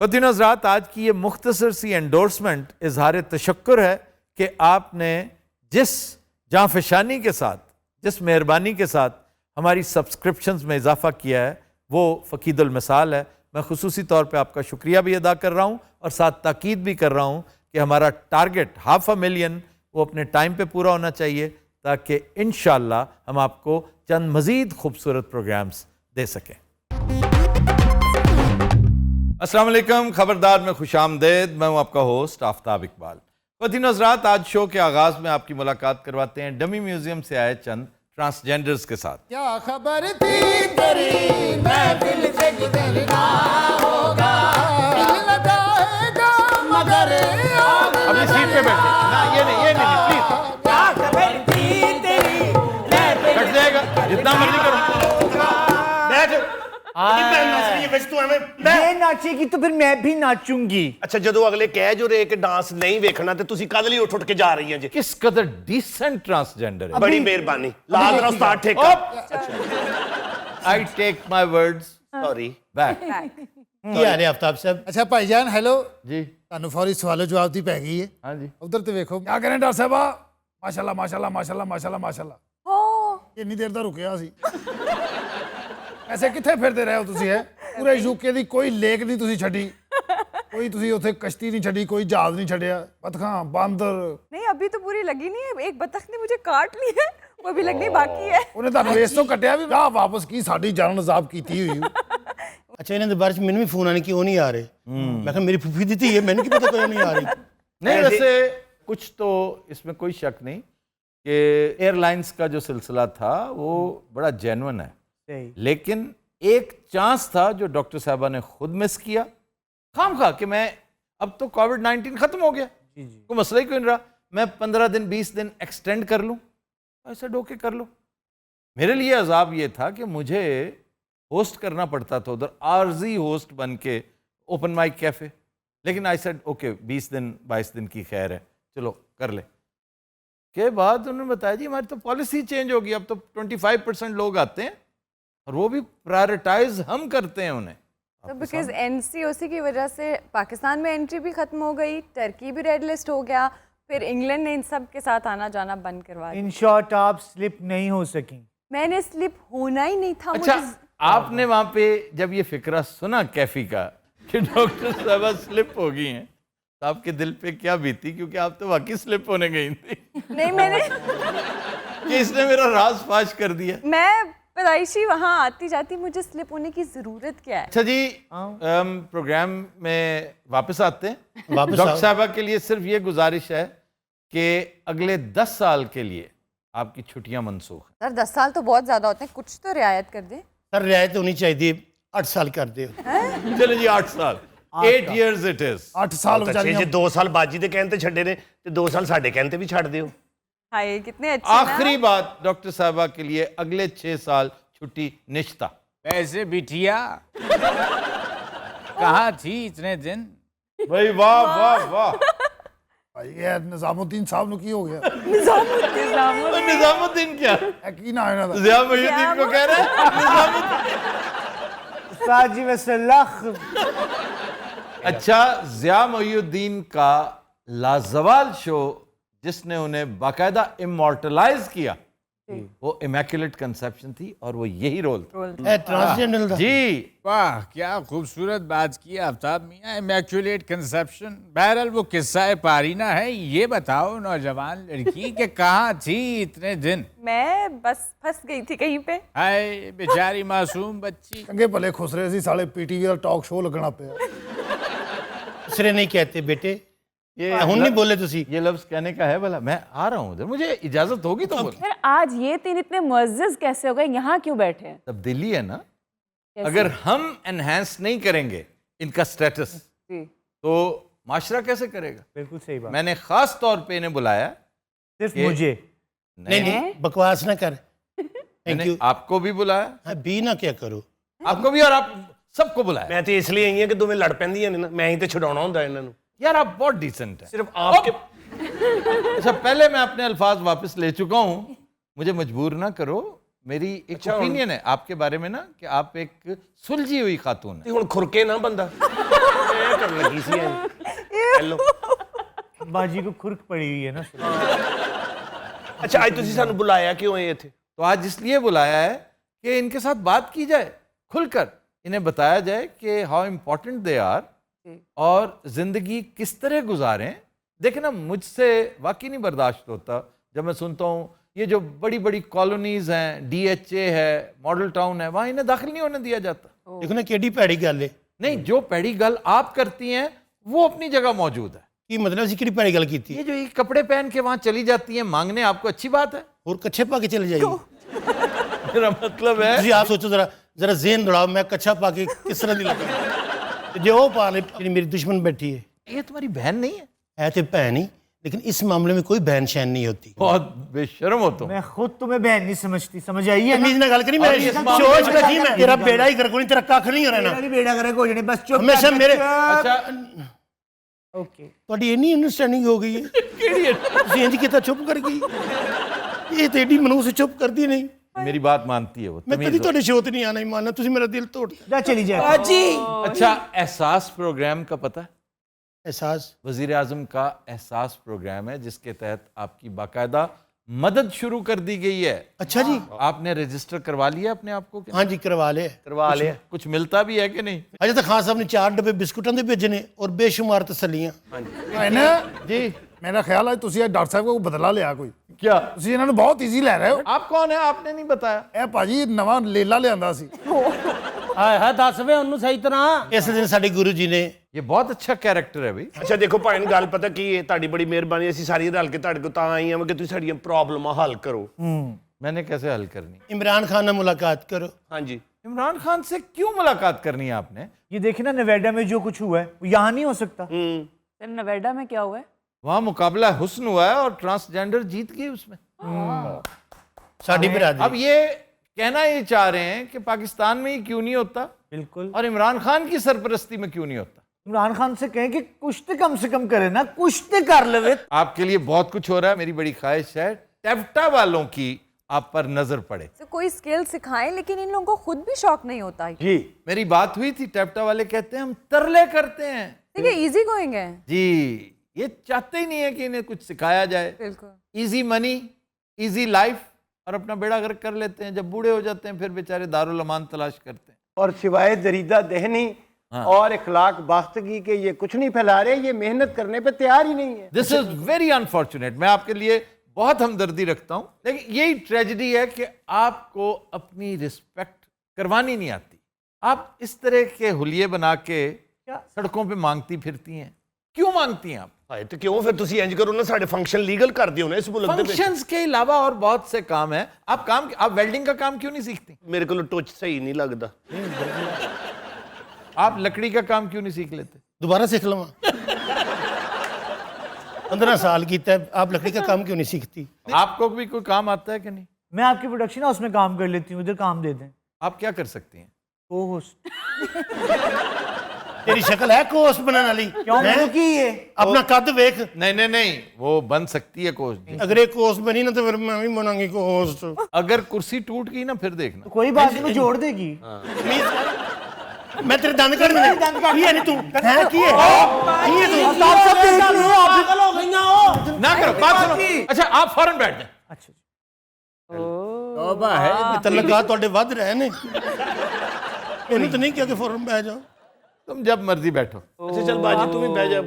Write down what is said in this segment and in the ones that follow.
ख़वातीन हज़रात, आज की ये मुख्तसर सी एंडोर्समेंट इजहार तशक्कुर है कि आपने जिस जाँफशानी के साथ, जिस मेहरबानी के साथ हमारी सब्सक्रिप्शंस में इजाफ़ा किया है वो फ़कीदुल मिसाल है। मैं खुसूसी तौर पे आपका शुक्रिया भी अदा कर रहा हूँ और साथ ताकीद भी कर रहा हूँ कि हमारा टारगेट 500,000 वो अपने टाइम पे पूरा होना चाहिए ताकि इंशाअल्लाह हम आपको चंद मज़ीद खूबसूरत प्रोग्राम्स दे सकें। अस्सलाम वालेकुम, खबरदार में खुशामदेद। मैं हूँ आपका होस्ट आफ्ताब इकबाल। ख़वातीन हज़रात, आज शो के आगाज़ में आपकी मुलाकात करवाते हैं डमी म्यूजियम से आए चंद ट्रांसजेंडर्स के साथ। क्या खबर थी तेरी महफिल से गुजरना होगा, दिल लगाएगा मगर अपनी सीट पे बैठे ना, ये नहीं प्लीज। क्या खबर थी तेरी कट जाएगा, जितना मर्जी करो। ये नाचेगी तो फिर मैं भी नाचूंगी। अच्छा, ਜਦੋਂ ਅਗਲੇ ਕਹਿ ਜੋ ਰੇ ਕਿ ਡਾਂਸ ਨਹੀਂ ਵੇਖਣਾ ਤੇ ਤੁਸੀਂ ਕਦ ਲਈ ਉੱਠ ਕੇ ਜਾ ਰਹੀਆਂ ਜੀ? किस कदर डिसेंट ट्रांसजेंडर है। ਬੜੀ ਮਿਹਰਬਾਨੀ। ਲਾ ਦੇਣਾ ਉਸਤਾਦ ਠੇਕਾ। I take my words sorry. Back. ਕੀ ਹਾਲ ਹੈ ਆਫਤਾਬ ਸਾਹਿਬ? अच्छा भाईजान हेलो, जी ਤੁਹਾਨੂੰ ਫੌਰੀ ਸਵਾਲੋ ਜਵਾਬ ਦੀ ਪੈ ਗਈ ਹੈ। हाँ जी। ਉਧਰ ਤੇ ਵੇਖੋ ਕੀ ਕਰੇ ਡਾਕਟਰ ਸਾਹਿਬਾ। ਮਾਸ਼ਾਅੱਲਾ ਮਾਸ਼ਾਅੱਲਾ ਮਾਸ਼ਾਅੱਲਾ ਮਾਸ਼ਾਅੱਲਾ ਮਾਸ਼ਾਅੱਲਾ। ਇੰਨੀ ਦੇਰ ਦਾ ਰੁਕਿਆ ਸੀ। ਐਸੇ ਕਿੱਥੇ ਫਿਰਦੇ ਰਹੇ ਹੋ ਤੁਸੀਂ? ਹੈ ਪੂਰੇ ਯੂਕੇ ਦੀ ਕੋਈ ਲੇਕ ਨਹੀਂ ਤੁਸੀਂ ਛੱਡੀ, कोई तुसी उसे कश्ती नहीं छड़ी, कोई जहाज नहीं छड़िया, बतखा बांदर नहीं अभी तो पूरी लगी नहीं है, एक बतख ने मुझे काट ली है, वो भी लगनी बाकी है। उन्हें तानू इस तो कटिया भी जा वापस की साडी जान अजाब कीती हुई। ਅੱਛਾ, ਇਹਨਾਂ ਦੇ ਬਾਰੇ ਚ ਮੈਨੂੰ ਵੀ ਫੋਨ ਆने ਕਿਉਂ ਨਹੀਂ ਆ ਰਹੇ? मैं ਕਿਹਾ मेरी फूफी दी थी है, मैंने क्या पता क्यों नहीं आ रही? नहीं, वैसे कुछ तो इसमें कोई शक नहीं कि एयरलाइंस का जो सिलसिला था वो बड़ा जेन्युइन है, लेकिन एक चांस था जो डॉक्टर साहबा ने खुद मिस किया खाम खा कि मैं अब तो कोविड-19 खत्म हो गया, कोई मसला ही क्यों नहीं रहा, मैं 15 दिन 20 दिन एक्सटेंड कर लूँ, ऐसा डोके कर लो। मेरे लिए अजाब ये था कि मुझे होस्ट करना पड़ता था उधर, आर्जी होस्ट बन के ओपन माइक कैफ़े, लेकिन आई सेड ओके 20 दिन 22 दिन की खैर है, चलो कर ले। के बाद उन्होंने बताया जी हमारी तो पॉलिसी चेंज होगी, अब तो 25% लोग आते हैं और वो भी प्रायोरिटाइज हम करते हैं उन्हें। तो बिकॉज एनसीओसी की वजह से पाकिस्तान में एंट्री भी खत्म हो गई, टर्की भी रेड लिस्ट हो गया, फिर इंग्लैंड ने इन सब के साथ आना जाना बंद करवा दिया। इन शॉर्ट आप स्लिप नहीं हो सकी। मैंने स्लिप होना ही नहीं था। अच्छा, मुझे आपने वहां पे जब ये फिक्रा सुना कैफी का कि डॉक्टर साहबा स्लिप हो गई हैं, तो आपके दिल पे क्या बीती? क्योंकि आप तो वाकई स्लिप होने गई थी। नहीं, मैंने कि इसने मेरा राज फाश कर दिया। मैं पैदाइशी वहाँ आती जाती, मुझे स्लिप होने की जरूरत क्या है? अच्छा जी, प्रोग्राम में वापस आते हैं। वापस डॉक्टर आओ। साहबा के लिए सिर्फ ये गुजारिश है कि अगले 10 साल के लिए आपकी छुट्टियां मनसूख हैं। सर 10 साल तो बहुत ज्यादा होते हैं, कुछ तो रियायत कर दे। सर रियायत होनी चाहिए, 8 साल कर दे। चलो जी 8 साल, 8 years it is। 8 साल ਅੱਛਾ बेचारियां ਜੇ 2 ਸਾਲ ਬਾਜੀ ਦੇ ਕਹਿਣ ਤੇ ਛੱਡੇ ਨੇ ਤੇ 2 ਸਾਲ ਸਾਡੇ ਕਹਿਣ ਤੇ ਵੀ ਛੱਡ ਦਿਓ। हाय कितने अच्छे ना। आखिरी बात डॉक्टर साहबा के लिए, अगले 6 साल छुट्टी निश्ता। वैसे बिटिया कहाँ थी इतने दिन? भाई वाह वाह वाह। भाई ये निजामुद्दीन साहब नु की हो गया? और निजामुद्दीन क्या, ए की ना है ना? जिया मोहिउद्दीन को कह रहे हैं निजामुद्दीन। उस्ताद जी वसल्लख। अच्छा, जिया मोहिउद्दीन का लाजवाल शो जिसने उन्हें बाकायदा इमॉर्टलाइज किया, वो इमैक्युलेट कंसेप्शन थी और वो यही रोल था। ट्रांसजेंडर था जी। वाह क्या खूबसूरत बात की आफ्ताब मियाँ, इमैक्युलेट कंसेप्शन। बहरहाल वो किस्सा पारीना है। ये बताओ नौजवान लड़की के कहाँ थी इतने दिन? मैं बस फंस गई थी कहीं पे। हाय बेचारी मासूम बच्ची। चंगे भले खुश रहे सी साले, पीटीवी का टॉक शो लगना पे। दूसरे नहीं कहते बेटे, ये ਹੁਣ नहीं बोले तुसी। ये लफ्ज कहने का है भला? मैं आ रहा हूँ उधर, मुझे इजाजत होगी तो बोल। फिर आज ये तीन इतने मुअज्जज कैसे हो गए? यहाँ क्यों बैठे हैं? तब्दीली है ना। कैसे? अगर हम एनहांस नहीं करेंगे इनका स्टेटस जी। तो माशरा कैसे करेगा? बिल्कुल सही बात। मैंने खास तौर पे इन्हें बुलाया। सिर्फ ये- मुझे नहीं नहीं बकवास ना कर। थैंक मैंने यू। आपको भी बुलाया, हाँ बी ना क्या करो। आपको भी, और आप सबको बुलाया। ਮੈਂ ਤੇ ਇਸ ਲਈ ਆਈ ਹਾਂ ਕਿ ਦੋਵੇਂ ਲੜ ਪੈਂਦੀਆਂ ਨੇ ਨਾ, ਮੈਂ ਹੀ ਤੇ ਛਡਾਉਣਾ ਹੁੰਦਾ ਇਹਨਾਂ ਨੂੰ। यार आप बहुत डिसेंट है। ਸਿਰਫ ਆਪਕੇ अच्छा, पहले मैं अपने अल्फाज वापस ले चुका हूँ, मुझे मजबूर ना करो। मेरी एक ओपिनियन है आपके बारे में ना कि आप एक सुलझी हुई खातून है। ਹੁਣ ਖੁਰਕੇ ਨਾ ਬੰਦਾ। ਗਈ ਸੀ ਹੈਲੋ बाजी को खुरक पड़ी हुई है ना। ਅੱਛਾ ਅੱਜ ਤੁਸੀਂ ਸਾਨੂੰ ਬੁਲਾਇਆ ਕਿਉਂ ਹੈ ਇੱਥੇ तो आज इसलिए बुलाया है कि इनके साथ बात की जाए, खुलकर इन्हें बताया जाए कि हाउ इम्पोर्टेंट दे आर और ज़िंदगी किस तरह गुजारें। देखें ना, मुझसे वाकई नहीं बर्दाश्त होता जब मैं सुनता हूँ ये जो बड़ी बड़ी कॉलोनीज़ हैं, DHA है, मॉडल टाउन है, वहाँ इन्हें दाखिल नहीं होने दिया जाता। देखो ना केडी भैड़ी गल है नहीं, जो पैड़ी गल आप करती हैं वो अपनी जगह मौजूद है। की मतलब ਅਸੀਂ ਕਿਹੜੀ ਭੈੜੀ ਗੱਲ ਕੀਤੀ ये जो ये कपड़े पहन के वहाँ चली जाती हैं मांगने, आपको अच्छी बात है? ਹੋਰ ਕੱਛੇ ਪਾ ਕੇ ਚਲੇ ਜਾਈਏ मेरा मतलब है ਤੁਸੀਂ ਆਪ ਸੋਚੋ ਜ਼ਰਾ ਜ਼ਰਾ ਜ਼ੇਨ ਦੜਾਓ ਮੈਂ ਕੱਛਾ ਪਾ ਕੇ ਕਿਸ ਤਰ੍ਹਾਂ ਦੀ ਲੱਗਾ ਤੇ ਜੇ ਉਹ ਪਾ ਲੇ ਜਿਹੜੀ ਮੇਰੀ ਦੁਸ਼ਮਣ बैठी है ये तुम्हारी बहन नहीं है? है तो बहन ही, लेकिन इस मामले में कोई बहन शहन नहीं होती। बहुत बेशर्म हो तुम। मैं खुद तुम्हें बहन नहीं समझती, समझ आई है ना? तमीज ना गल करी, मैं सोच बैठी मैं तेरा बेड़ा ही गर्क नहीं, तेरा कख नहीं रहना। मेरा नहीं बेड़ा करे कोई नहीं, बस चुप हमेशा कर, मेरे चुप। अच्छा ओके ਤੁਹਾਡੀ ਇੰਨੀ ਅੰਡਰਸਟੈਂਡਿੰਗ ਹੋ ਗਈ ਹੈ ਤੁਸੀਂ ਇੰਜ ਕੀਤਾ ਚੁੱਪ ਕਰ ਗਈ ਇਹ ਤੇ ਏਡੀ ਮਨੂਸ ਚੁੱਪ ਕਰਦੀ ਨਹੀਂ। मेरी बात मानती है वो, ਮੈਂ तमीज़ ਕਦੀ हो। ਤੁਹਾਡੇ ਸ਼ੋਅ ਤੇ ਨਹੀਂ ਆਣਾ ਹੀ ਮਾਨਣਾ, ਤੁਸੀਂ ਮੇਰਾ ਦਿਲ ਤੋੜ जा चली जाए। अच्छा, एहसास प्रोग्राम का पता है? एहसास वजीर आजम का एहसास प्रोग्राम है जिसके तहत आपकी बाकायदा मदद शुरू कर दी गई है। अच्छा जी, आपने रजिस्टर करवा लिया अपने आप को? हाँ जी करवा ले। ਕਰਵਾ ਲਿਆ कुछ मिलता भी है कि नहीं? अजय तो खान साहब ने 4 डब्बे बिस्कुटों के भेजे ने और बेशुमार तसलियां। ਇਹਨੇ जी ਮੇਰਾ ਖਿਆਲ ਹੈ ਤੁਸੀਂ ਇਹ ਡਾਕਟਰ ਸਾਹਿਬ ਕੋਲ ਬਦਲਾ ਲਿਆ ਕੋਈ, क्या? ਤੁਸੀਂ ਇਹਨਾਂ ਨੂੰ ਬਹੁਤ ਈਜ਼ੀ ਲੈ ਰਹੇ ਹੋ। आप कौन है? आपने नहीं बताया। ਇਹ ਭਾਜੀ ਨਵਾਂ ਲੇਲਾ ਲਿਆਂਦਾ ਸੀ। हाय हाय दस वे उन्होंने सही तरह इस दिन साडे गुरु जी ने ये बहुत अच्छा कैरेक्टर है भाई। ਅੱਛਾ ਦੇਖੋ ਭਾਈ ਗੱਲ ਪਤਾ ਕੀ ਹੈ ਤੁਹਾਡੀ ਬੜੀ ਮਿਹਰਬਾਨੀ ਅਸੀਂ ਸਾਰੀ ਰਲ ਕੇ ਤੁਹਾਡੇ ਕੋਲ ਤਾਂ ਆਏ ਹਾਂ ਕਿ ਤੁਸੀਂ ਸਾਡੀਆਂ ਪ੍ਰੋਬਲਮਾਂ ਹੱਲ ਕਰੋ मैंने कैसे हल करनी? इमरान खान से मुलाकात करो। ਹਾਂਜੀ इमरान खान से क्यों मुलाकात करनी है आपने? ये देखिए ना, नवेडा में जो कुछ हुआ है वो यहाँ नहीं हो सकता। फिर नोएडा में क्या हुआ है? वहाँ मुकाबला हुस्न हुआ है और ट्रांसजेंडर जीत गई उसमें। साडी बिरादरी अब ये कहना ये चाह रहे हैं कि पाकिस्तान में ही क्यों नहीं होता बिल्कुल। और इमरान खान की सरपरस्ती में क्यों नहीं होता? इमरान खान से कहें कि कुछ तो कम से कम करे ना, कुछ तो कर ले। आपके लिए बहुत कुछ हो रहा है। मेरी बड़ी ख्वाहिश है टेफ्टा वालों की आप पर नजर पड़े। तो कोई स्किल सिखाएं, लेकिन इन लोगों को खुद भी शौक नहीं होता। जी मेरी बात हुई थी, टेफ्टा वाले कहते हैं हम तरले करते हैं। देखिए इजी गोइंग है। जी ये चाहते ही नहीं है कि इन्हें कुछ सिखाया जाए। बिल्कुल। इजी मनी, इजी लाइफ, और अपना बेड़ा गर्क कर लेते हैं। जब बूढ़े हो जाते हैं फिर बेचारे दारुल अमान तलाश करते हैं। और सिवाय दरीदा दहनी और इखलाक बाख्तगी के ये कुछ नहीं फैला रहे, ये मेहनत करने पे तैयार ही नहीं है। This is very unfortunate. मैं आपके लिए बहुत हमदर्दी रखता हूं, लेकिन यही ट्रेजेडी है कि आपको अपनी रिस्पेक्ट करवानी नहीं आती। आप इस तरह के हुलिये बना के सड़कों पे मांगती फिरती हैं। क्यों मांगती हैं आप? ਹਾਏ ਤੇ ਕਿਉਂ ਫਿਰ ਤੁਸੀਂ ਇੰਜ ਕਰੋ ਨਾ ਸਾਡੇ ਫੰਕਸ਼ਨ ਲੀਗਲ ਕਰ ਦਿਓ ਨਾ ਇਸ ਮੁਲਕ ਦੇ ਵਿੱਚ फंक्शंस के अलावा और बहुत से काम है। आप वेल्डिंग का काम क्यों नहीं सीखती? ਮੇਰੇ ਕੋਲ ਟੁੱਚ ਸਹੀ ਨਹੀਂ ਲੱਗਦਾ आप लकड़ी का काम क्यों नहीं सीख लेते? दोबारा सीख लवा 15 साल कीता है, आप लकड़ी का काम क्यों नहीं सीखती? आपको भी कोई काम आता है कि नहीं? मैं आपकी प्रोडक्शन हाउस में काम कर लेती हूँ, उधर काम दे दें। आप क्या कर सकती हैं? Co-host। तेरी शक्ल है कोस्ट बनाने वाली? क्यों हैं? की ये अपना कद वेख। नहीं नहीं नहीं, वो बन सकती है कोस्ट। अगर एक कोस्ट बनी ना तो फिर मैं भी बनाऊंगी कोस्ट। अगर कुर्सी टूट गई ना फिर देखना। तो कोई बात नहीं, वो जोड़ देगी। मैं तेरे दंद कर ये नहीं तू है की है ये तू आप सब देख लो, आप पागल हो गई हो। ना करो, बात सुनो। अच्छा आप फौरन बैठ जाए। अच्छा तौबा है। तलका तोड़े वध रहे ने ਇਹਨੂੰ तो नहीं किया कि फौरन बैठ जाओ। तुम जब मर्जी बैठो। ਅੱਛਾ ਚੱਲ ਬਾਜੀ ਤੂੰ ਵੀ ਬਹਿ ਜਾ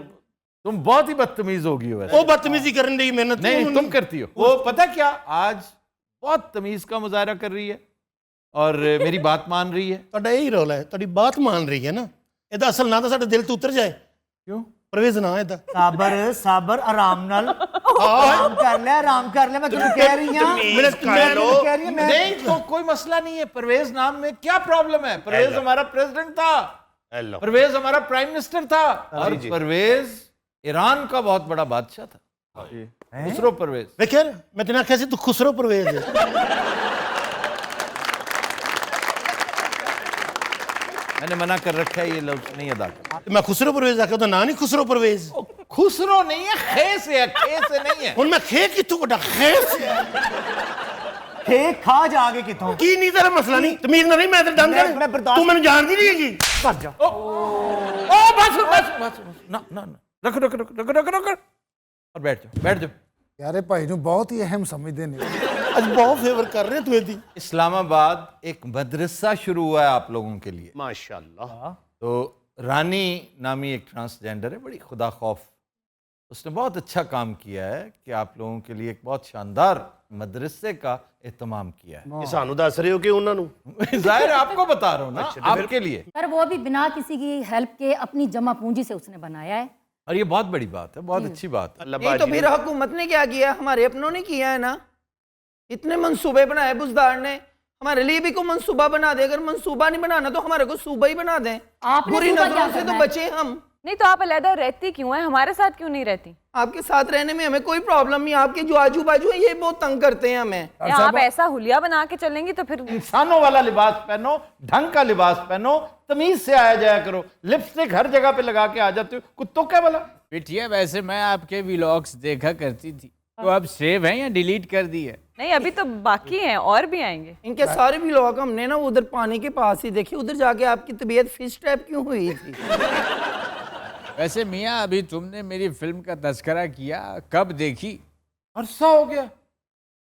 तुम बहुत ही बदतमीज होगी हो वैसे। वो बदतमीजी करने दी मेहनत नहीं तुम करती हो। वो पता क्या, आज बहुत तमीज का मुजाहरा कर रही है और मेरी बात मान रही है। ਤੁਹਾਡਾ ਇਹੀ ਰੋਲ ਹੈ, ਤੁਹਾਡੀ ਬਾਤ ਮੰਨ ਰਹੀ ਹੈ ਨਾ। ਇਹਦਾ ਅਸਲ ਨਾਂ ਤਾਂ ਸਾਡੇ ਦਿਲ ਤੋਂ ਉਤਰ ਜਾਏ। क्यों? परवेज ना ਇਹਦਾ। साबर साबर आराम नाल आराम कर ले मैं तुम्हें कह रही हूं। तमीज कर लो। कह रही हूं मैं। नहीं तो कोई मसला नहीं है। परवेज नाम में क्या प्रॉब्लम है? परवेज हमारा प्रेसिडेंट था, हेलो परवेज हमारा प्राइम मिनिस्टर था, और जी। परवेज ईरान का बहुत बड़ा बादशाह था। खुसरो परवेज। ਵੇਖਿਆ ਮੈਂ ਤੈਨੂੰ ਆਖਿਆ ਸੀ ਤੂੰ ਖੁਸਰੋ ਪਰਵੇਜ਼ ਹੈ। मैंने मना कर रखा है ये लफ्ज नहीं अदा कर। ਮੈਂ ਖੁਸਰੋ ਪਰਵੇਜ਼ ਆਖਿਆ ਉਹਦਾ ਨਾਂ ਨਹੀਂ ਖੁਸਰੋ ਪਰਵੇਜ਼। खुसरो नहीं है, खे से है, खे से नहीं है। ਹੁਣ ਮੈਂ ਖੇ ਕਿੱਥੋਂ ਵੱਡਾ ਖੇ ਸੇ थे खा जाके कितों। ਕੀ ਨਹੀਂ ਤੇਰਾ ਮਸਲਾ ਨਹੀਂ ਤਮੀਜ਼ ਨਾਲ ਨਹੀਂ ਮੈਂ ਤੇਰੇ ਦੰਦ मैं बर्दाश्त- ਤੂੰ ਮੈਨੂੰ ਜਾਣਦੀ ਨਹੀਂ ਹੈਗੀ। कर जा ओ बस ना ना ना रख रख रख रख रख रख और बैठ जाओ यारे भाई ਨੂੰ बहुत ही अहम समझते ने ਅੱਜ ਬਹੁਤ ਫੇਵਰ ਕਰ ਰਹੇ ਤੂੰ ਇਹਦੀ। इस्लामाबाद एक मदरसा शुरू हुआ है आप लोगों के लिए। माशाल्लाह। तो रानी नामी एक ट्रांसजेंडर है, बड़ी खुदा खौफ, उसने बहुत अच्छा काम किया है कि आप लोगों के लिए एक बहुत शानदार मदरसे का एहतमाम किया है। ਇਹ ਸਾਨੂੰ ਦੱਸ ਰਹੇ ਹੋ ਕਿ ਉਹਨਾਂ ਨੂੰ जाहिर है, आपको बता रहा हूँ ना, आपके लिए। पर वो भी बिना किसी की हेल्प के अपनी जमा पूंजी से उसने बनाया है। और ये बहुत बड़ी बात है, बहुत अच्छी बात है। अल्लाह नहीं तो बाजी फिर हुकूमत ने क्या किया, हमारे अपनों ने किया है ना। इतने मंसूबे बनाए बुजदार ने, हमारे लिए भी कोई मंसूबा बना दे। अगर मंसूबा नहीं बनाना तो हमारे को सूबा ही बना दें। आपने बुरी सूबा नजरों क्या से तो करना है? बचे हम। नहीं तो आप अलहदा रहती क्यों है, हमारे साथ क्यों नहीं रहती? आपके साथ रहने में हमें कोई प्रॉब्लम नहीं। आपके जो आजू बाजू है ये बहुत तंग करते हैं हमें। या आप ऐसा हुलिया बना के चलेंगी तो फिर इंसानों वाला लिबास पहनो, ढंग का लिबास पहनो, तमीज से आया जाया करो। लिपस्टिक हर जगह पे लगा के आ जाते हो, कुत्तों क्या वाला। बिटिया वैसे मैं आपके व्लॉग्स देखा करती थी, तो अब सेव है या डिलीट कर दी है? नहीं, अभी तो बाकी हैं और भी आएंगे। इनके सारे भी लोग हमने ना उधर पानी के पास ही देखे। उधर जाके आपकी तबीयत फिश टाइप क्यों हुई थी? वैसे मियाँ अभी तुमने मेरी फिल्म का तस्करा किया, कब देखी? अरसा हो गया,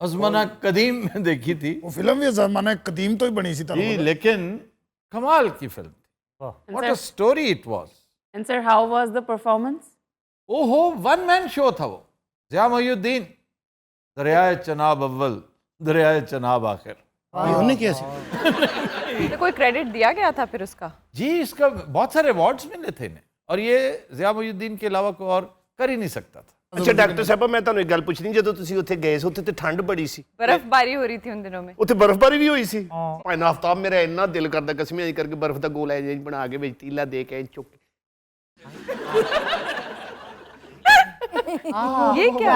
अजमाना कदीम में देखी थी वो फिल्म भी ज़माना कदीम तो ही बनी सी जी, लेकिन कमाल की फिल्म थी। What a story it was. And sir, how was the performance? ओहो, वन मैन शो था वो। ज़िया मोहिउद्दीन, दरियाए चनाब अव्वल, दरियाए चनाब आखिर। उन्होंने किया सी। तो कोई क्रेडिट दिया गया था फिर उसका? जी, इसका बहुत सारे अवार्ड्स मिले थे इन्हें, और ये ज़िया मोहिउद्दीन के अलावा कोई और कर ही नहीं सकता था। ਅੱਛਾ ਡਾਕਟਰ ਸਾਹਿਬ ਮੈਂ ਤੁਹਾਨੂੰ ਇੱਕ ਗੱਲ ਪੁੱਛਣੀ, ਜਦੋਂ ਤੁਸੀਂ ਉੱਥੇ ਗਏ ਸੀ ਉੱਥੇ ਤੇ ਠੰਡ ਬੜੀ ਸੀ, बर्फबारी हो रही थी उन दिनों में। ਉੱਥੇ ਬਰਫ਼ਬਾਰੀ ਵੀ ਹੋਈ ਸੀ। ਭਾਈ ਆਫਤਾਬ ਮੇਰਾ ਇੰਨਾ ਦਿਲ ਕਰਦਾ ਕਸਮੀਆਂ ਜੀ ਕਰਕੇ ਬਰਫ਼ ਦਾ ਗੋਲਾ ਜਿਹਾ ਬਣਾ ਕੇ ਵਿੱਚ ਤੀਲਾ ਦੇ ਕੇ ਚੁੱਕ ये क्या?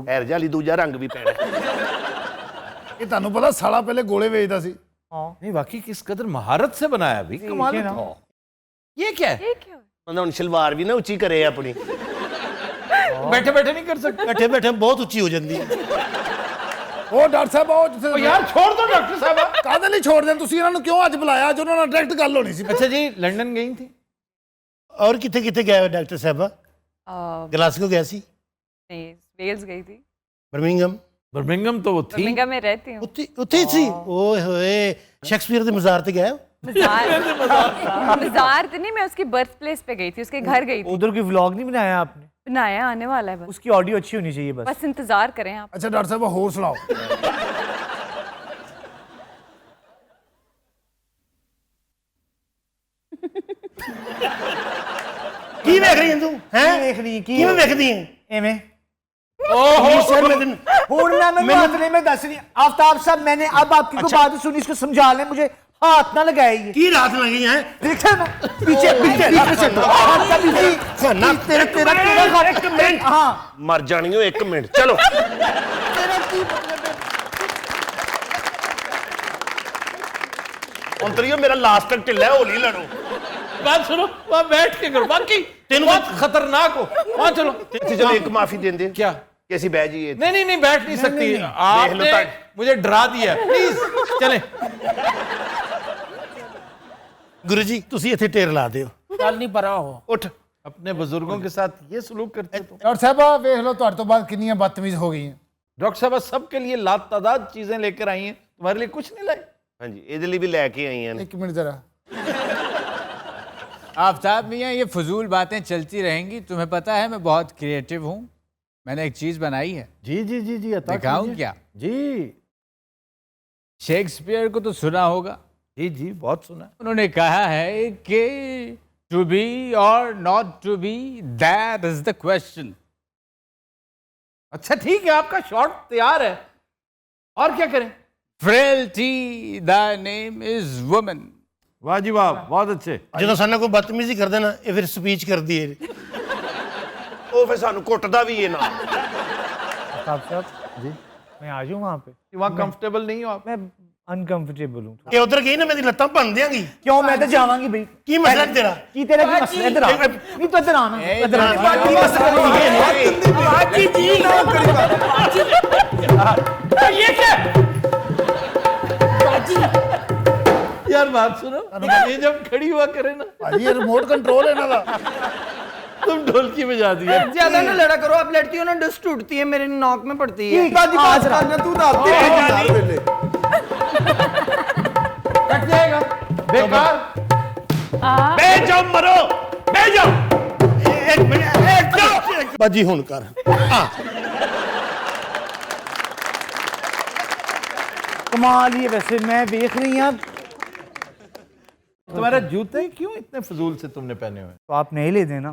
ਐਰ ਜਾਲੀ ਦੂਜਾ ਰੰਗ ਵੀ ਪੈਣਾ। ਇਹ ਤੁਹਾਨੂੰ ਪਤਾ ਸਾਲਾ ਪਹਿਲੇ ਗੋਲੇ ਵੇਚਦਾ ਸੀ। नहीं, वाकई किस कदर महारत से बनाया भी, कमाल था। ये क्या है? ये क्या? ਉਹਨਾਂ ਹੁਣ ਸ਼ਲਵਾਰ ਵੀ ਨਾ ਉੱਚੀ ਕਰੇ ਆਪਣੀ। बैठे बैठे नहीं कर सकते। ਬੈਠੇ ਬੈਠੇ ਬਹੁਤ ਉੱਚੀ ਹੋ ਜਾਂਦੀ ਹੈ। ਉਹ ਡਾਕਟਰ ਸਾਹਿਬ ਉਹ ओ ਜਿੱਥੇ यार छोड़ दो डॉक्टर साहब। ਕਾਹਦੇ ਲਈ ਛੋੜ ਦੇਣ ਤੁਸੀਂ ਇਹਨਾਂ ਨੂੰ ਕਿਉਂ ਅੱਜ ਬੁਲਾਇਆ? ਅੱਜ ਉਹਨਾਂ ਨਾਲ ਡਾਇਰੈਕਟ ਗੱਲ ਹੋਣੀ ਸੀ। अच्छा जी, लंदन गई थी? ਔਰ ਕਿੱਥੇ ਕਿੱਥੇ ਗਏ ਹੋ ਡਾਕਟਰ ਸਾਹਿਬਾ? ਗਲਾਸਗੋ ਗਿਆ ਸੀ, नहीं, वेल्स गई थी। ਬਰਮਿੰਗਮ? बर्मिंघम तो वो थी। बर्मिंघम में रहती हूँ। ਉੱਥੇ ਉੱਥੇ ਹੀ ਸੀ। ਓਏ ਹੋਏ, ਸ਼ੇक्सपियर ਦੇ ਮਜ਼ਾਰ ਤੇ ਗਏ ਹੋ? मज़ार तो नहीं, मैं उसकी बर्थ प्लेस पे गई थी, उसके घर गई थी। उधर कोई व्लॉग नहीं बनाया आपने? बनाया, आने वाला है बस। उसकी ऑडियो अच्छी होनी चाहिए बस। बस इंतजार करें आप। ਅੱਛਾ ਡਾਕਟਰ ਸਾਹਿਬ ਹੋਰ ਸੁਣਾਓ। ਕੀ ਵੇਖ ਰਹੀ ਹੈ ਤੂੰ? ਕੀ ਵੇਖਣੀ, ਕੀ ਕਿਵੇਂ ਵੇਖਦੀ ਹੈ? एवें ओहो सर मैं दिन हुण मैं अपने में दस रही। आफ्ताब साहब, मैंने अब आपकी कोई बात सुनी, इसको समझा लें, मुझे हाथ ना लगाइए। की रात लगी है? देखे ना पीछे पीछे हाथ का पीछे खाना तेरा तेरा तेरा एक मिनट। हाँ ਮਰ ਜਾਣੀ ਹੋ 1 ਮਿੰਟ ਚਲੋ। ਹੁਣ ਤਰੀਓ ਮੇਰਾ ਲਾਸਟ ਤੱਕ ਢਿੱਲਾ ਹੌਲੀ ਲੜੋ। बात सुनो, वहाँ बैठ के करो, बाकी बहुत खतरनाक हो। वहाँ चलो। ਇੱਥੇ ਚਲੋ ਇੱਕ ਮਾਫੀ ਦੇ ਦੇ क्या? ਕਿ ਅਸੀਂ ਬਹਿ ਜਾਈਏ। नहीं नहीं नहीं, बैठ नहीं सकती। आपने मुझे डरा दिया, प्लीज चले। गुरु जी ਤੁਸੀਂ ਇੱਥੇ ਢੇਰ ਲਾ ਦਿਓ। चल नहीं परा हो। उठ। अपने बुजुर्गों के साथ ये सलूक करते हो। ਡਾਕਟਰ ਸਾਹਿਬ ਵੇਖ ਲਓ ਤੁਹਾਡੇ ਤੋਂ ਬਾਅਦ ਕਿੰਨੀਆਂ ਬਦਤਮੀਜ਼ ਹੋ ਗਈਆਂ। डॉक्टर साहब सबके लिए लातादाद चीजें लेकर आई हैं, तुम्हारे लिए कुछ नहीं लाई। ਹਾਂਜੀ ਇਹਦੇ ਲਈ ਵੀ ਲੈ ਕੇ ਆਈਆਂ ਨੇ। ਇੱਕ ਮਿੰਟ जरा। आफ्ताब मियाँ, ये फजूल बातें चलती रहेंगी। तुम्हें पता है मैं बहुत क्रिएटिव हूँ। मैंने एक चीज़ बनाई है, जी जी जी जी, दिखाऊं क्या? जी शेक्सपियर को तो सुना होगा। जी जी, बहुत सुना। उन्होंने कहा है कि टू बी और not to be, that is the question. अच्छा ठीक है, आपका शॉर्ट तैयार है, और क्या करें? Frailty the name is woman. वाह जी वाह, बहुत अच्छे। ਜਦੋਂ ਸਾਨੂੰ ਕੋਈ ਬਦਤਮੀਜ਼ੀ ਕਰਦੇ ਨਾ, ਇਹ ਫਿਰ ਸਪੀਚ ਕਰਦੀ ਹੈ। ਉਹ ਫਿਰ ਸਾਨੂੰ ਕੁੱਟਦਾ ਵੀ ਇਹ ਨਾ। आफ्ताब साहब जी, मैं आ जाऊँ वहाँ पे? वहाँ कंफर्टेबल नहीं हो आप? मैं अनकंफर्टेबल हूँ। ਇਹ ਉਧਰ ਗਈ ਨਾ, ਮੇਰੀ ਲੱਤਾਂ ਭੰਨ ਦਿਆਂਗੀ। क्यों? मैं तो जावांगी भाई। ਕੀ ਮਸਲਾ ਤੇਰਾ? की तेरा की मसला? इधर आ। नहीं तो इधर आना, इधर आना। की मसला ये क्या? यार बात सुनो, ये जब खड़ी हुआ करे ना, भाजी ये रिमोट कंट्रोल है ना, तुम ढोलकी बजा दिया। ज्यादा ना लड़ा करो, आप लड़ती हो ना डस्ट उड़ती है मेरे नाक में पड़ती है। बाजी बात करना तू रात के यार पहले कट जाएगा बेकार। बे जाओ मरो, बे जाओ। एक मिनट बाजी हुन कर। कमाल ही है वैसे, मैं देख रही हूँ तुम्हारे जूते क्यों इतने फजूल से तुमने पहने हुए? तो आप नहीं ले देना।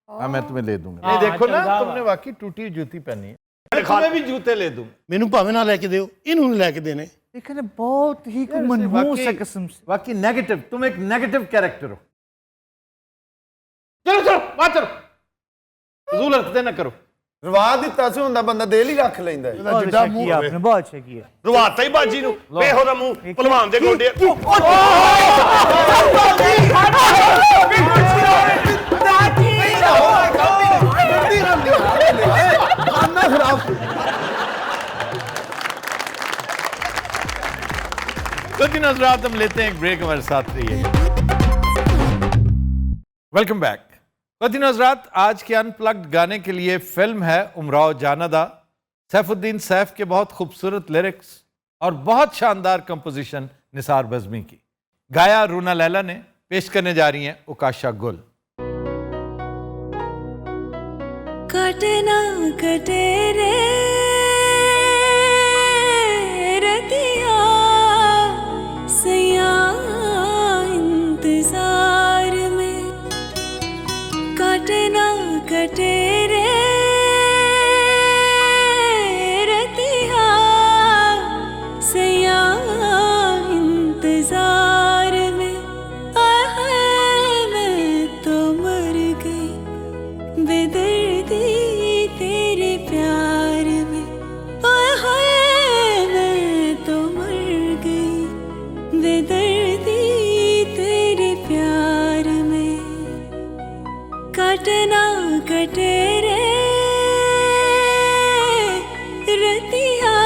हाँ मैं तुम्हें ले दूंगा। नहीं देखो ना, तुमने वाकई टूटी जूती पहनी है, मैं तुम्हें भी जूते ले दूंगा। मैनू भावे ना लेके दियो, इन्हू नहीं लेके देने। लेकिन बहुत ही मनहूस है कसम से। वाकई नेगेटिव, तुम एक नेगेटिव कैरेक्टर हो। चलो चलो बात चलो, फजूल हरकतें ना करो। ਰਵਾ ਦਿੱਤਾ ਸੀ ਹੁੰਦਾ ਬੰਦਾ ਦਿਲ ਹੀ ਰੱਖ ਲੈਂਦਾ ਹੈ। बहुत अच्छा किया आपने, बहुत अच्छा किया। ਰਵਾਤਾ ਹੀ ਬਾਜੀ ਨੂੰ, ਵੇਖੋ ਦਾ ਮੂੰਹ ਭਲਵਾਨ ਦੇ ਗੋਡੇ। तो दिन हजरात हम लेते हैं एक ब्रेक, हमारे साथ रहिए। Welcome back. दिन हजरात आज के अनप्लग्ड गाने के लिए फिल्म है उमराव जानदा, सैफुद्दीन सैफ के बहुत खूबसूरत लिरिक्स और बहुत शानदार कंपोजिशन निसार बज़मी की, गाया रूना लैला ने। पेश करने जा रही हैं उकाशा गुल। कटे ना कटे रे रतिया सैया इंतजार में, कटे ना कटे रे रतिया सैया इंतजार में। मैं तो मर गई बेदर्दी तेरे प्यार में, मैं तो मर गई बेदर्दी तेरे प्यार में। कटना कटे रे रतिया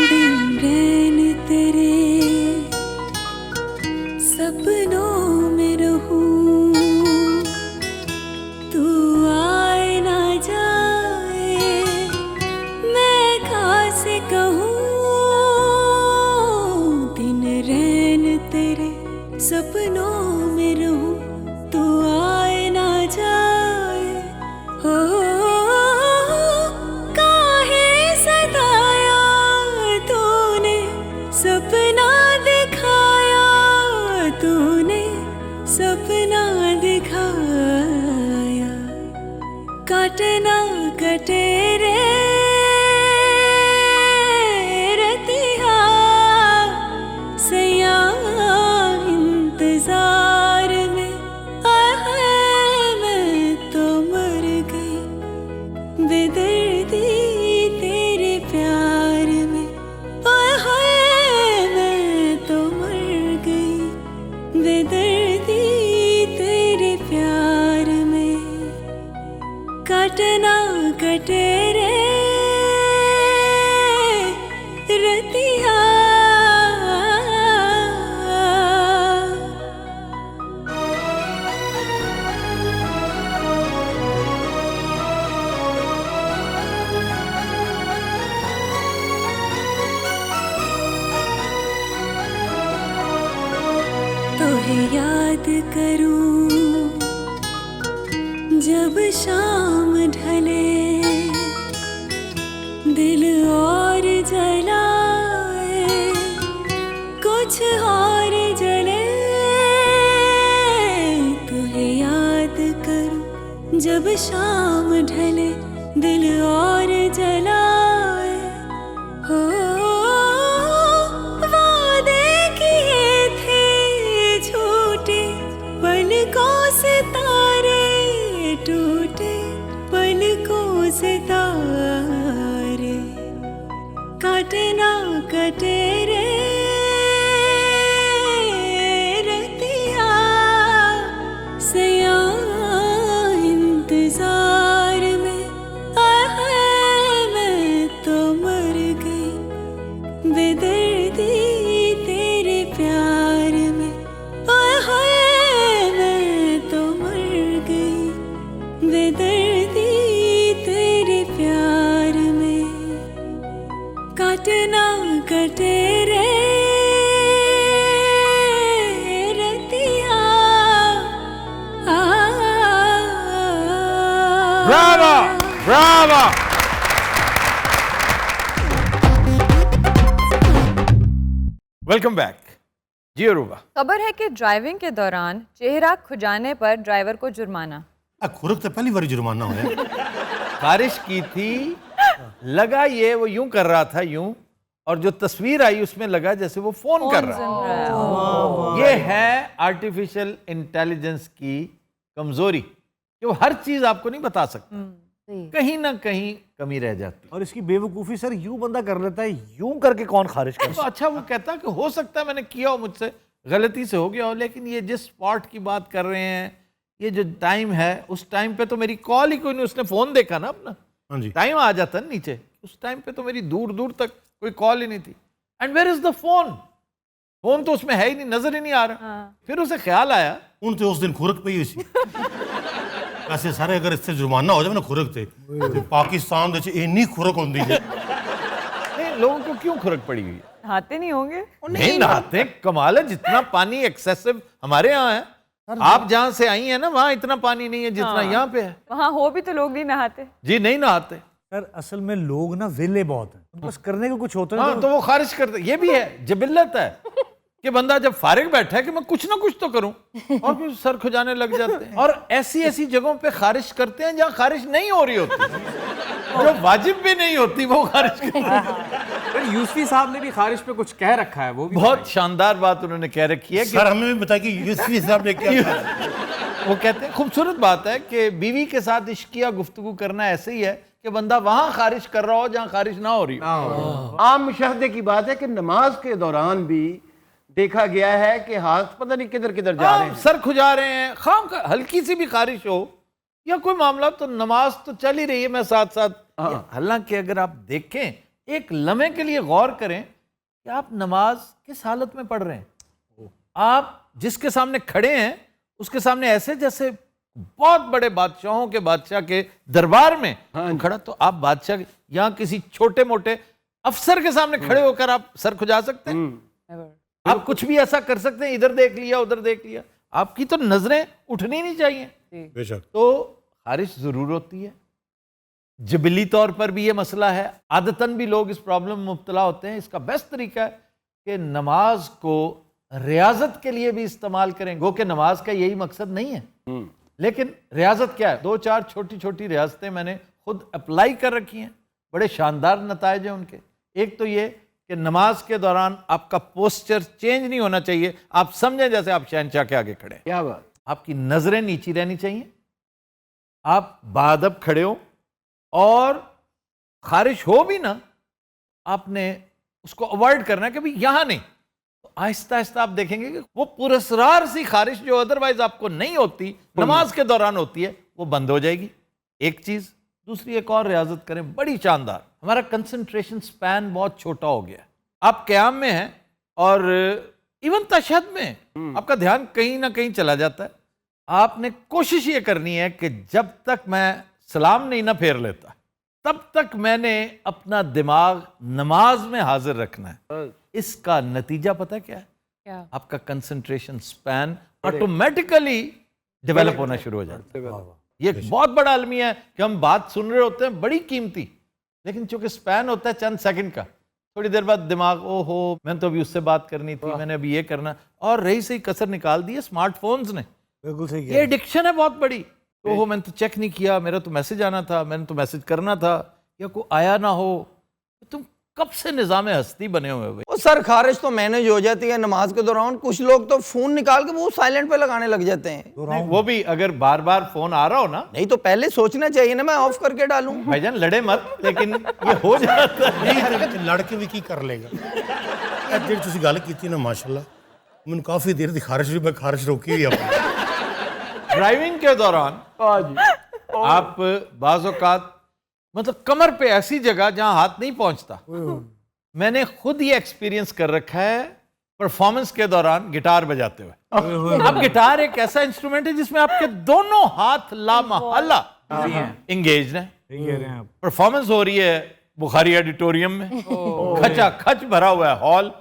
दिन रैन तेरे सपनों में रहूं, तू आए ना जाए मैं कैसे कहूँ। दिन रैन तेरे सपनों में रहूं, तू आए ना जाए। हो काहे सताया तूने सपना दिखाया, तूने सपना दिखाया। कटना कटे रे रतिया सैया इंतजार में। मैं तो मर गई बेदर्दी तेरे प्यार में, मैं तो मर गई बेदर्दी तेरे प्यार में। कटना कटे रे रतिया तोहे याद करूं जब शाम ढले, दिल और जलाए कुछ और जले। तुहे याद करूं जब शाम ढले, दिल और जलाए। हो वादे किए थे झूठे, पलकों से तारे टूटे, पलकों से तारे। मरहबा। वेलकम बैक जी अरूबा। खबर है कि ड्राइविंग के दौरान चेहरा खुजाने पर ड्राइवर को जुर्माना। खुरक तो पहली बार जुर्माना होया। बारिश की थी, लगा ये वो यूं कर रहा था यूं, और जो तस्वीर आई उसमें लगा जैसे वो फोन कर रहा है। ये है आर्टिफिशियल इंटेलिजेंस की कमजोरी कि वो हर चीज आपको नहीं बता सकता, कहीं ना कहीं कमी रह जाती। और इसकी बेवकूफ़ी सर यूं बंदा कर लेता है, यूं करके कौन खारिज कर। तो अच्छा वो कहता कि हो सकता है मैंने किया हो, मुझसे गलती से हो गया हो, लेकिन ये जिस स्पॉट की बात कर रहे हैं, ये जो टाइम है, उस टाइम पे तो मेरी कॉल ही कोई नहीं, उसने फोन देखा ना अपना, हाँ जी, टाइम आ जाता है नीचे, उस टाइम पे तो मेरी दूर दूर तक कोई कॉल ही नहीं थी। And where is the phone? Phone तो उसमें है ही नहीं, नजर ही नहीं आ रहा। फिर उसे ख्याल आया उन तो उस दिन खुरक पई हुई सी। वैसे सारे अगर इससे जुर्माना हो जाए ना खुरक ते पाकिस्तान दे इन्नी खुरक होंदी है। नहीं, लोगों को क्यों खुरक पड़ी हुई है? नहाते नहीं होंगे? नहीं नहाते, कमाल है, जितना पानी एक्सेसिव हमारे यहाँ है। आप जहाँ से आई हैं ना, वहाँ इतना पानी नहीं है जितना यहाँ पे है। वहाँ हो भी तो लोग नहीं नहाते। जी नहीं नहाते सर, असल में लोग ना वेले बहुत हैं, बस करने को कुछ होता है। हाँ, तो वो खारिज करते। ये भी है, जबिल्लत है कि बंदा जब फारिग बैठा है कि मैं कुछ ना कुछ तो करूं, और फिर सर खुजाने लग जाते हैं। और ऐसी ऐसी जगहों पे खारिज करते हैं जहां खारिज नहीं हो रही होती, जो वाजिब भी नहीं होती, वो खारिज करते हैं। यूसुफी साहब ने भी खारिज पे कुछ कह रखा है, वो भी बहुत शानदार बात उन्होंने कह रखी है। सर हमें भी बताया कि यूसुफी साहब ने क्या कहा। वो कहते हैं, खूबसूरत बात है कि बीवी के साथ इश्किया गुफ्तगू करना ऐसे ही है कि बंदा वहां खारिज कर रहा हो जहां खारिज ना हो रही हो। आम मुशाहदे की बात है कि नमाज के दौरान भी देखा गया है कि हाथ पता नहीं किधर किधर जा रहे हैं, सर खुजा रहे हैं, खाम हल्की सी भी खारिश हो या कोई मामला, तो नमाज तो चल ही रही है, मैं साथ साथ। हालांकि अगर आप देखें, एक लम्हे के लिए गौर करें कि आप नमाज किस हालत में पढ़ रहे हैं। आप जिसके सामने खड़े हैं उसके सामने ऐसे जैसे बहुत बड़े बादशाहों के बादशाह के दरबार में खड़ा, तो आप बादशाह यहाँ किसी छोटे मोटे अफसर के सामने खड़े होकर आप सर खुजा सकते हैं? आप कुछ भी ऐसा कर सकते हैं, इधर देख लिया उधर देख लिया, आपकी तो नजरें उठनी नहीं चाहिए। बेशक। तो खारिश जरूर होती है, जबली तौर पर भी ये मसला है, आदतन भी लोग इस प्रॉब्लम में मुब्तला होते हैं। इसका बेस्ट तरीका है कि नमाज को रियाजत के लिए भी इस्तेमाल करें। गो कि नमाज का यही मकसद नहीं है, लेकिन रियाजत क्या है? 2-4 छोटी छोटी रियाजतें मैंने खुद अप्लाई कर रखी हैं, बड़े शानदार नताइज हैं उनके। एक तो ये कि नमाज के दौरान आपका पोस्चर चेंज नहीं होना चाहिए, आप समझें जैसे आप शहनशाह के आगे खड़े। क्या बात। आपकी नजरें नीची रहनी चाहिए, आप बाअदब खड़े हो, और खारिश हो भी ना, आपने उसको अवॉइड करना है कि भाई यहां नहीं। तो आहिस्ता आहिस्ता आप देखेंगे कि वो पुरस्रार सी खारिश जो अदरवाइज आपको नहीं होती, नमाज के दौरान होती है, वो बंद हो जाएगी। एक चीज। दूसरी एक और रियाजत करें बड़ी शानदार, हमारा कंसंट्रेशन स्पैन बहुत छोटा हो गया। आप क़याम में हैं और इवन तशहद में आपका ध्यान कहीं ना कहीं चला जाता है। आपने कोशिश ये करनी है कि जब तक मैं सलाम नहीं ना फेर लेता, तब तक मैंने अपना दिमाग नमाज में हाजिर रखना है। इसका नतीजा पता क्या है? क्या? आपका कंसंट्रेशन स्पैन ऑटोमेटिकली डेवलप होना शुरू हो जाता है। ये एक बहुत बड़ा अलमिया है कि हम बात सुन रहे होते हैं बड़ी कीमती, लेकिन चूंकि स्पैन होता है चंद सेकंड का, थोड़ी देर बाद दिमाग, ओहो मैंने तो अभी उससे बात करनी थी, मैंने अभी ये करना, और रही सही कसर निकाल दी है स्मार्टफोन्स ने। बिल्कुल सही। ये एडिक्शन है बहुत बड़ी। ओहो मैंने तो चेक नहीं किया, मेरा तो मैसेज आना था, मैंने तो मैसेज करना था, या कोई आया ना हो। तुम कब से निजाम हस्ती बने हुए हो? वो सर खारिश तो मैनेज हो जाती है नमाज के दौरान। कुछ लोग तो फोन निकाल के वो साइलेंट पे लगाने लग जाते हैं। वो भी अगर बार बार फोन आ रहा हो ना, नहीं तो पहले सोचना चाहिए ना, मैं ऑफ करके डालूं। भाईजान लड़े मत, लेकिन ये हो जाता है। लड़के भी की कर लेगा। ਜਿਹੜੀ ਤੁਸੀਂ ਗੱਲ ਕੀਤੀ ਨਾ माशाल्लाह, ਮੈਨੂੰ काफी देर ਦੀ खारिश भी, मैं खारिश रोकी हुई अपनी। ड्राइविंग के दौरान आप बाज़ औक़ात मतलब कमर पे ऐसी जगह जहां हाथ नहीं पहुंचता, मैंने खुद ये एक्सपीरियंस कर रखा है परफॉर्मेंस के दौरान गिटार बजाते हुए। अब गिटार एक ऐसा इंस्ट्रूमेंट है जिसमें आपके दोनों हाथ लामहल्ला इंगेज हैं। परफॉर्मेंस हो रही है बुखारी ऑडिटोरियम में, खचा खच भरा हुआ है हॉल,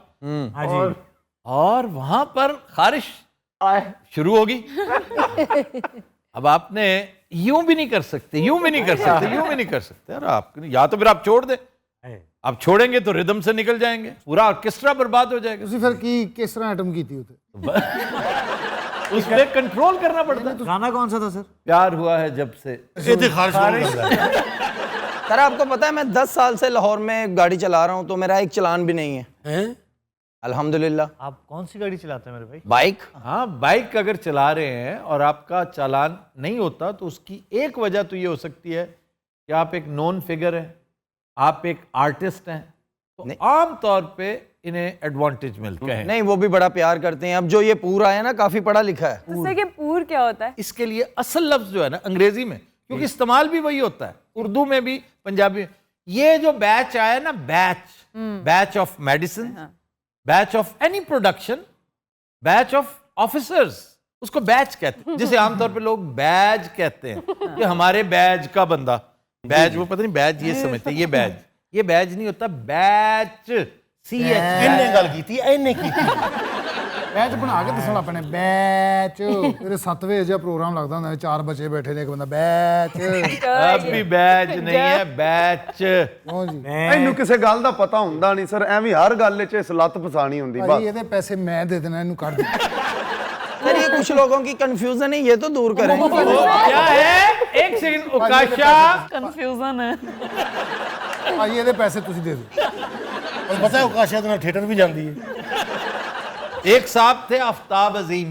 और वहां पर खारिश शुरू होगी। अब आपने यूं भी नहीं कर सकते, यूं भी नहीं कर सकते, यूं भी नहीं कर सकते यार। आप या तो फिर आप छोड़ दे, आप छोड़ेंगे तो रिदम से निकल जाएंगे, पूरा ऑर्केस्ट्रा बर्बाद हो जाएगा। ਤੁਸੀਂ ਫਿਰ ਕੀ ਕਿਸ ਤਰ੍ਹਾਂ ਆਈਟਮ ਕੀਤੀ ਉਤੇ? उस पर कंट्रोल करना पड़ता है। गाना कौन सा था सर? प्यार हुआ है जब से। ये तो खारिश कर रहा है। सर आपको पता है मैं 10 साल से लाहौर में गाड़ी चला रहा हूँ तो मेरा एक चालान भी नहीं है। अल्हम्दुलिल्लाह। आप कौन सी गाड़ी चलाते हैं मेरे भाई? बाइक। हाँ, बाइक अगर चला रहे हैं और आपका चालान नहीं होता तो उसकी एक वजह तो ये हो सकती है कि आप एक नोन फिगर हैं, आप एक आर्टिस्ट हैं, तो आम तौर पे इन्हें एडवांटेज मिलता है। नहीं, वो भी बड़ा प्यार करते हैं। अब जो ये पूरा है ना, काफी पढ़ा लिखा है। उससे कि पूर क्या होता है? इसके लिए असल लफ्ज जो है ना अंग्रेजी में, क्योंकि इस्तेमाल भी वही होता है, उर्दू में भी, पंजाबी में। ये जो बैच आया ना, batch of medicine, batch of any production, batch of officers, उसको बैच कहते हैं। जिसे आमतौर पे लोग बैज कहते हैं कि हमारे बैज का बंदा, बैज वो पता नहीं बैज ये समझते हैं, ये बैज नहीं होता, बैच CH। इन्हें गल की थी, इन्हें की थी। बैच बना के दसना अपने बैच। तेरे 7 ਵਜੇ ਜਿਹਾ ਪ੍ਰੋਗਰਾਮ ਲੱਗਦਾ ਹੁੰਦਾ, 4 ਬੱਚੇ ਬੈਠੇ ਨੇ, ਇੱਕ ਬੰਦਾ बैच। अब भी बैज नहीं है, बैच। ਕਿਉਂ ਜੀ? ਇਹਨੂੰ ਕਿਸੇ ਗੱਲ ਦਾ ਪਤਾ ਹੁੰਦਾ ਨਹੀਂ ਸਰ, ਐਵੇਂ ਹਰ ਗੱਲ 'ਚ ਸਲੱਤ ਫਸਾਣੀ ਹੁੰਦੀ ਭਾਈ ਬਸ। ਇਹਦੇ ਪੈਸੇ ਮੈਂ ਦੇ ਦੇਣਾ, ਇਹਨੂੰ ਕੱਢ ਦੇ। सर ये कुछ लोगों की कंफ्यूजन है, ये तो दूर करें। क्या है? एक सेकंड, उकाशा कंफ्यूजन है। ਭਾਈ ਇਹਦੇ ਪੈਸੇ ਤੁਸੀਂ ਦੇ ਦਿਓ। और पता है उकाशा तो थिएटर भी जाती है। एक साहब थे आफ्ताब अजीम।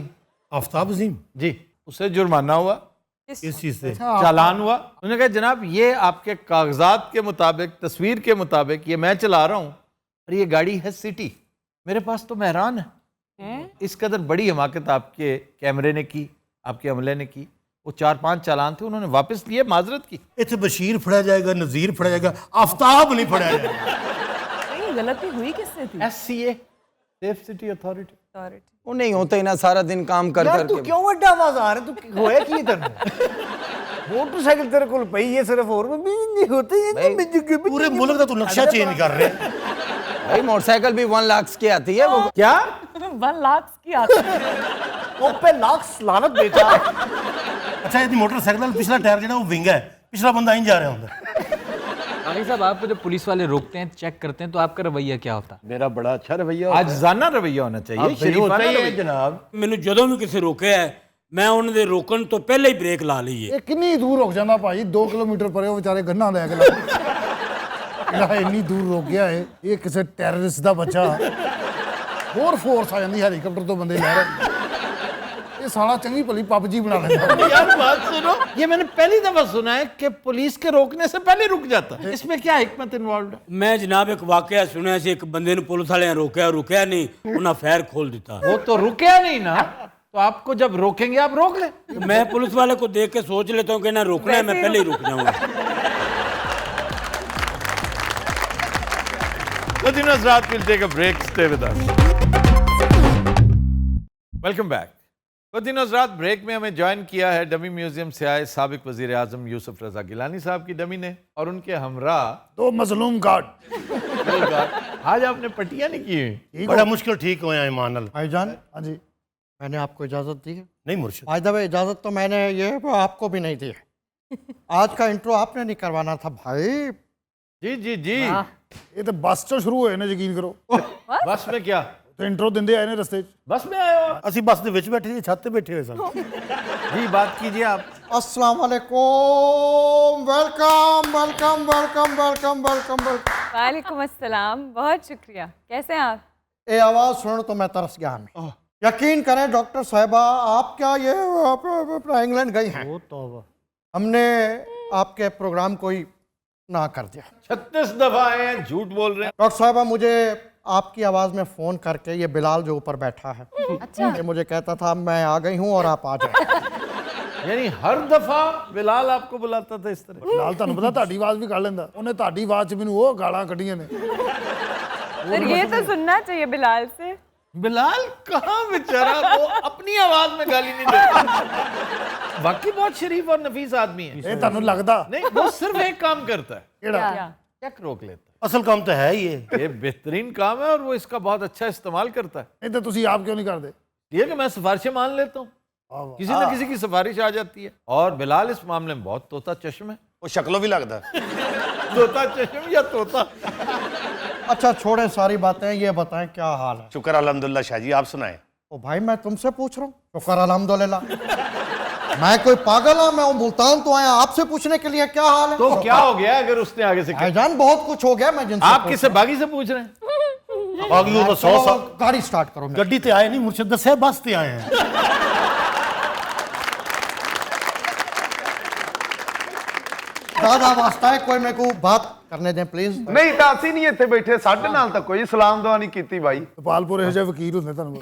आफ्ताब अजीम जी, उसे जुर्माना हुआ, किस चीज से? चालान हुआ। उन्होंने कहा जनाब ये आपके कागजात के मुताबिक, तस्वीर के मुताबिक ये मैं चला रहा हूँ और ये गाड़ी है सिटी, मेरे पास तो मेहरान है। इस कदर बड़ी हमाकत आपके कैमरे ने की, आपके अमले ने की। वो 4-5 चालान थे, उन्होंने वापस लिए, माजरत की। इतने बशीर फड़ा जाएगा, नजीर फड़ा जाएगा, आफ्ताब नहीं फड़ा जाएगा। गलती हुई किससे थी? SCA, safe city authority. वो नहीं होते ना, सारा दिन काम कर यार कर तू के। क्यों ਵੱਡਾ ਆਵਾਜ਼ ਆ ਰਿਹਾ? ਤੂੰ ਹੋਇਆ ਕੀ ਤੈਨੂੰ? मोटरसाइकिल तेरे को पई है सिर्फ, और नहीं होते ये पूरे मुल्क का तू नक्शा चेंज कर रहे हैं। भाई मोटरसाइकिल भी 1 लाख की आती है। वो क्या 1 लाख की आती है? ਉਹ पे लाख लानत बेटा। अच्छा यदि मोटरसाइकिल का पिछला टायर जो वो विंग है, पिछला बंदा ही जा रहा होता। आगे साहब आपको जब पुलिस वाले रोकते हैं, चेक करते हैं, तो आपका रवैया क्या होता है? मेरा बड़ा अच्छा रवैया आज जाना रवैया होना चाहिए, शरीफाना रवैया। जनाब ਮੈਨੂੰ ਜਦੋਂ ਵੀ ਕਿਸੇ ਰੋਕਿਆ ਹੈ, ਮੈਂ ਉਹਨਾਂ ਦੇ ਰੋਕਣ ਤੋਂ ਪਹਿਲਾਂ ਹੀ ਬ੍ਰੇਕ ਲਾ ਲਈ ਹੈ। ਇਹ ਕਿੰਨੀ ਦੂਰ ਰੁਕ ਜਾਂਦਾ ਭਾਈ? 2 ਕਿਲੋਮੀਟਰ ਪਰੇ ਉਹ ਵਿਚਾਰੇ ਗੰਨਾ ਲੈ ਕੇ ਲੱਗ ਇਹਦਾ ਇੰਨੀ ਦੂਰ ਰੁਕ ਗਿਆ ਇਹ ਕਿਸੇ ਟੈਰਰਿਸਟ ਦਾ ਬੱਚਾ। ਹੋਰ ਫੋਰਸ ਆ ਜਾਂਦੀ, ਹੈਲੀਕਾਪਟਰ ਤੋਂ ਬੰਦੇ ਲੈ ਰਹੇ। ये साला चंगी भली पबजी बना लेता। यार बात सुनो, ये मैंने पहली दफा सुना है कि पुलिस के रोकने से पहले रुक जाता है। इसमें क्या हिकमत इन्वॉल्व है? मैं जनाब एक वाकया सुना ਸੀ, ਇੱਕ ਬੰਦੇ ਨੂੰ ਪੁਲਿਸ ਵਾਲਿਆਂ ਰੁਕਿਆ नहीं, ਉਹਨਾਂ ਫਾयर खोल ਦਿੱਤਾ। वो तो रुकया नहीं ना, तो आपको जब रोकेंगे आप रोक ले। मैं पुलिस वाले को देख के सोच लेता हूँ कि ना रोकना है, मैं पहले ही रुक जाऊंगा। Continuous Raat will take a break. Stay with us. Welcome back. Continuous रात ब्रेक में हमें ज्वाइन किया है डमी म्यूजियम से आए साबिक वजीर आजम यूसुफ रजा गिलानी साहब की डमी ने, और उनके हमरा 2 मजलूम गार्ड। आज आपने पटिया नहीं की हुई, बड़ा मुश्किल ठीक हो यहाँ ईमान अल। भाईजान, हाँ जी, मैंने आपको इजाज़त दी है? नहीं मुर्शिद, आज दफा इजाज़त तो मैंने ये आपको भी नहीं दी है। आज का इंट्रो आपने नहीं करवाना था भाई। जी जी जी। ये तो बस चो शुरू होए ने, यकीन करो। बस में क्या तो इंट्रो दिंदे आए ने रस्ते च। बस में आए हो आप? असि बस दे विच बैठे, छत पे बैठे हुए सन। जी बात कीजिए आप। अस्सलाम वालेकुम, welcome welcome welcome welcome welcome welcome. वालेकुम अस्सलाम, बहुत शुक्रिया। कैसे हैं आप? ये आवाज़ सुन तो मैं तरस गया हमें। यकीन करें डॉक्टर साहिबा, आप क्या ये अपना इंग्लैंड गई हैं? हमने आपके प्रोग्राम को ही ना कर दिया। 36 दफा आए हैं, झूठ बोल रहे हैं। डॉक्टर साहिबा, मुझे आपकी आवाज़ में फ़ोन करके ये बिलाल जो ऊपर बैठा है, अच्छा, ये मुझे कहता था मैं आ गई हूँ और आप आ जाए। यानी हर दफा बिलाल आपको बुलाता था इस तरह? बिलाल ਤੁਹਾਨੂੰ ਪਤਾ ਤੁਹਾਡੀ ਆਵਾਜ਼ ਵੀ ਕੱਢ ਲੈਂਦਾ ਉਹਨੇ, ਤੁਹਾਡੀ ਆਵਾਜ਼ 'ਚ ਮੈਨੂੰ ਉਹ ਗਾਲਾਂ ਕੱਢੀਆਂ ਨੇ। सर ये तो सुनना चाहिए बिलाल से। बिलाल कहाँ बेचारा, वो अपनी आवाज में गाली नहीं देता। वाकई बहुत शरीफ और नफीस आदमी है। ਇਹ ਤੁਹਾਨੂੰ ਲੱਗਦਾ? नहीं, वो सिर्फ एक काम करता है। ਕਿਹੜਾ? चेक रोक लेता है। असल काम तो है ही ये बेहतरीन काम है और वो इसका बहुत अच्छा इस्तेमाल करता है। नहीं तो ਤੁਸੀਂ ਆਪ क्यों नहीं करते? ये कि मैं सिफारिशें मान लेता हूँ। किसी न किसी की सिफारिश आ जाती है। और बिलाल इस मामले में बहुत तोता चश्म है। वो शक्लों भी लगता है तोता चश्म या तोता। अच्छा छोड़े सारी बातें, ये बताएं क्या हाल है? शुक्र अल्हम्दुलिल्लाह शाह जी, आप सुनाएं। ओ भाई मैं तुमसे पूछ रहा हूँ। शुक्र अल्हम्दुलिल्लाह। मैं कोई पागल हूँ? मैं मुल्तान तो आया आपसे पूछने के लिए क्या हाल है? तो क्या हो गया अगर उसने आगे से? भाईजान बहुत कुछ हो गया। मैं जिनसे आप किससे बागी से पूछ रहे हैं? बागी तो 100 साल गाड़ी स्टार्ट करो। गड्डी ते आए नहीं, मुर्शिद साहब बस ते आए हैं। दादा वास्ता है, कोई मेरे को बात करने दें प्लीज। नहीं ਤਾਂ ਅਸੀਂ ਨਹੀਂ ਇੱਥੇ ਬੈਠੇ, ਸਾਡੇ ਨਾਲ ਤਾਂ ਕੋਈ ਸਲਾਮ ਦੁਆ ਨਹੀਂ ਕੀਤੀ ਬਾਈ। ਗੋਪਾਲਪੁਰ ਇਹੋ ਜਿਹੇ ਵਕੀਲ ਹੁੰਦੇ ਤੁਹਾਨੂੰ।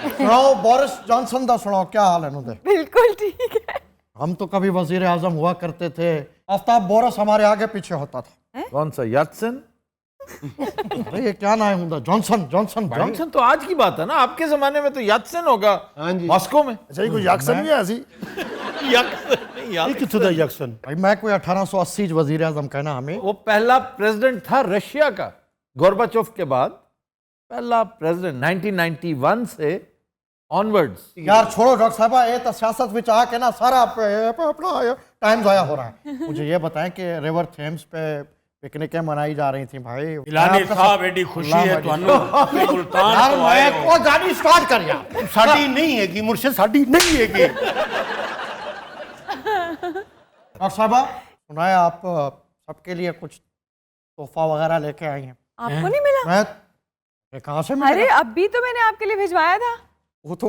सुनाओ बोरिस जॉनसन दा सुनाओ क्या हाल है नुदे? बिल्कुल ठीक है। हम तो कभी वजीर आजम हुआ करते थे, आफ्ताब बोरस हमारे आगे पीछे होता था। कौन सा? यात्सन? अरे ये क्या नाम है? जॉनसन जॉनसन जॉनसन तो आज की बात है ना, आपके जमाने में तो यात्सन होगा मॉस्को में। अच्छा ये कोई याक्सन भी है ऐसी? किथों दा याक्सन? भाई मैं कोई 1880 वजीर आजम कहना हमें। वो पहला प्रेसिडेंट था रशिया का, गोर्बाचोव के बाद पहला प्रेसिडेंट 1991 से ऑनवर्ड्स। यार छोड़ो डॉक्टर साहब, ये तो सियासत में आके ना सारा अपना टाइम ज़ाया हो रहा है। मुझे ये बताएं कि रिवर थेम्स पे पिकनिकें मनाई जा रही थी भाई। इलानी साहब एडी खुशी है ਤੁਹਾਨੂੰ ਕਿ ਮੁਲਤਾਨ यार ਤੋਂ ਆਏ मैं ਹੋ। को गाड़ी स्टार्ट कर यार। साडी नहीं है कि मुर्शिद, साडी नहीं है कि। डॉक्टर साहब सुनाए आप सबके लिए कुछ तोहफा वगैरह लेके आई हैं। आपको नहीं मिला? मैं कहाँ से मिलेगा? अरे अभी तो मैंने आपके लिए भिजवाया था। वो तो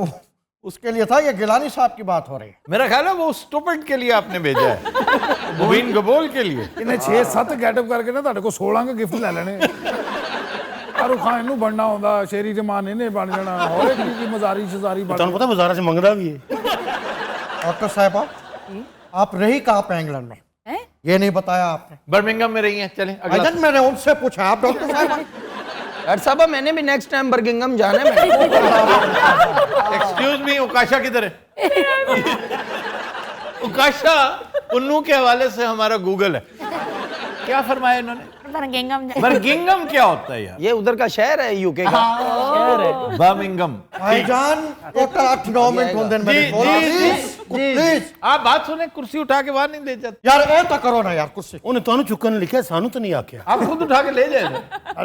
उसके लिए था, ये गिलानी साहब की बात हो रही है। मेरा ख्याल है वो स्टूपिड के लिए आपने भेजा है, मुबीन गबोल के लिए। ਇਹਨੇ 6-7 ਗੈਟਅਪ ਕਰਕੇ ਨਾ ਤੁਹਾਡੇ ਕੋਲ 16 ਕ ਗਿਫਟ ਲੈ ਲੈਣੇ। ਸ਼ਾਹਰੁਖ ਖਾਨ ਇਹਨੂੰ ਬਣਨਾ ਹੁੰਦਾ, ਸ਼ੇਰੀ ਜਮਾਨ ਇਹਨੇ ਬਣ ਜਾਣਾ, ਹੋਰ ਇੱਕ ਕੀ ਮਜ਼ਾਰੀ ਸ਼ਜ਼ਾਰੀ ਬਣ। ਤੁਹਾਨੂੰ ਪਤਾ ਬਾਜ਼ਾਰਾਂ 'ਚ ਮੰਗਦਾ ਵੀ ਹੈ। डॉक्टर साहबा आप रही कहाँ पे इंग्लैंड में? ये नहीं बताया आपने। बर्मिंघम में रही हैं। चलें अगला। अजन मैंने उनसे पूछा, आप डॉक्टर साहब। डॉक्टर साहब मैंने भी नेक्स्ट टाइम बर्मिंघम जाना है। एक्सक्यूज मी, उकाशा किधर है? उकाशा उन्नू के हवाले से हमारा गूगल है। क्या फरमाया इन्होंने? बर्मिंघम क्या होता है यार? ये उधर का शहर है यूके का। शहर है बर्मिंघम। भाईजान टोटल 8-9 मिनट होंगे मैंने बोला। प्लीज आप बात सुने, कुर्सी उठा के बाहर नहीं ले जाते यार। ए तो करो ना यार कुर्सी। ਉਹਨੇ ਤੁਹਾਨੂੰ ਚੁੱਕਣ ਨੂੰ ਲਿਖਿਆ, ਸਾਨੂੰ ਤਾਂ ਨਹੀਂ ਆਖਿਆ। आप खुद उठा के ले जाए।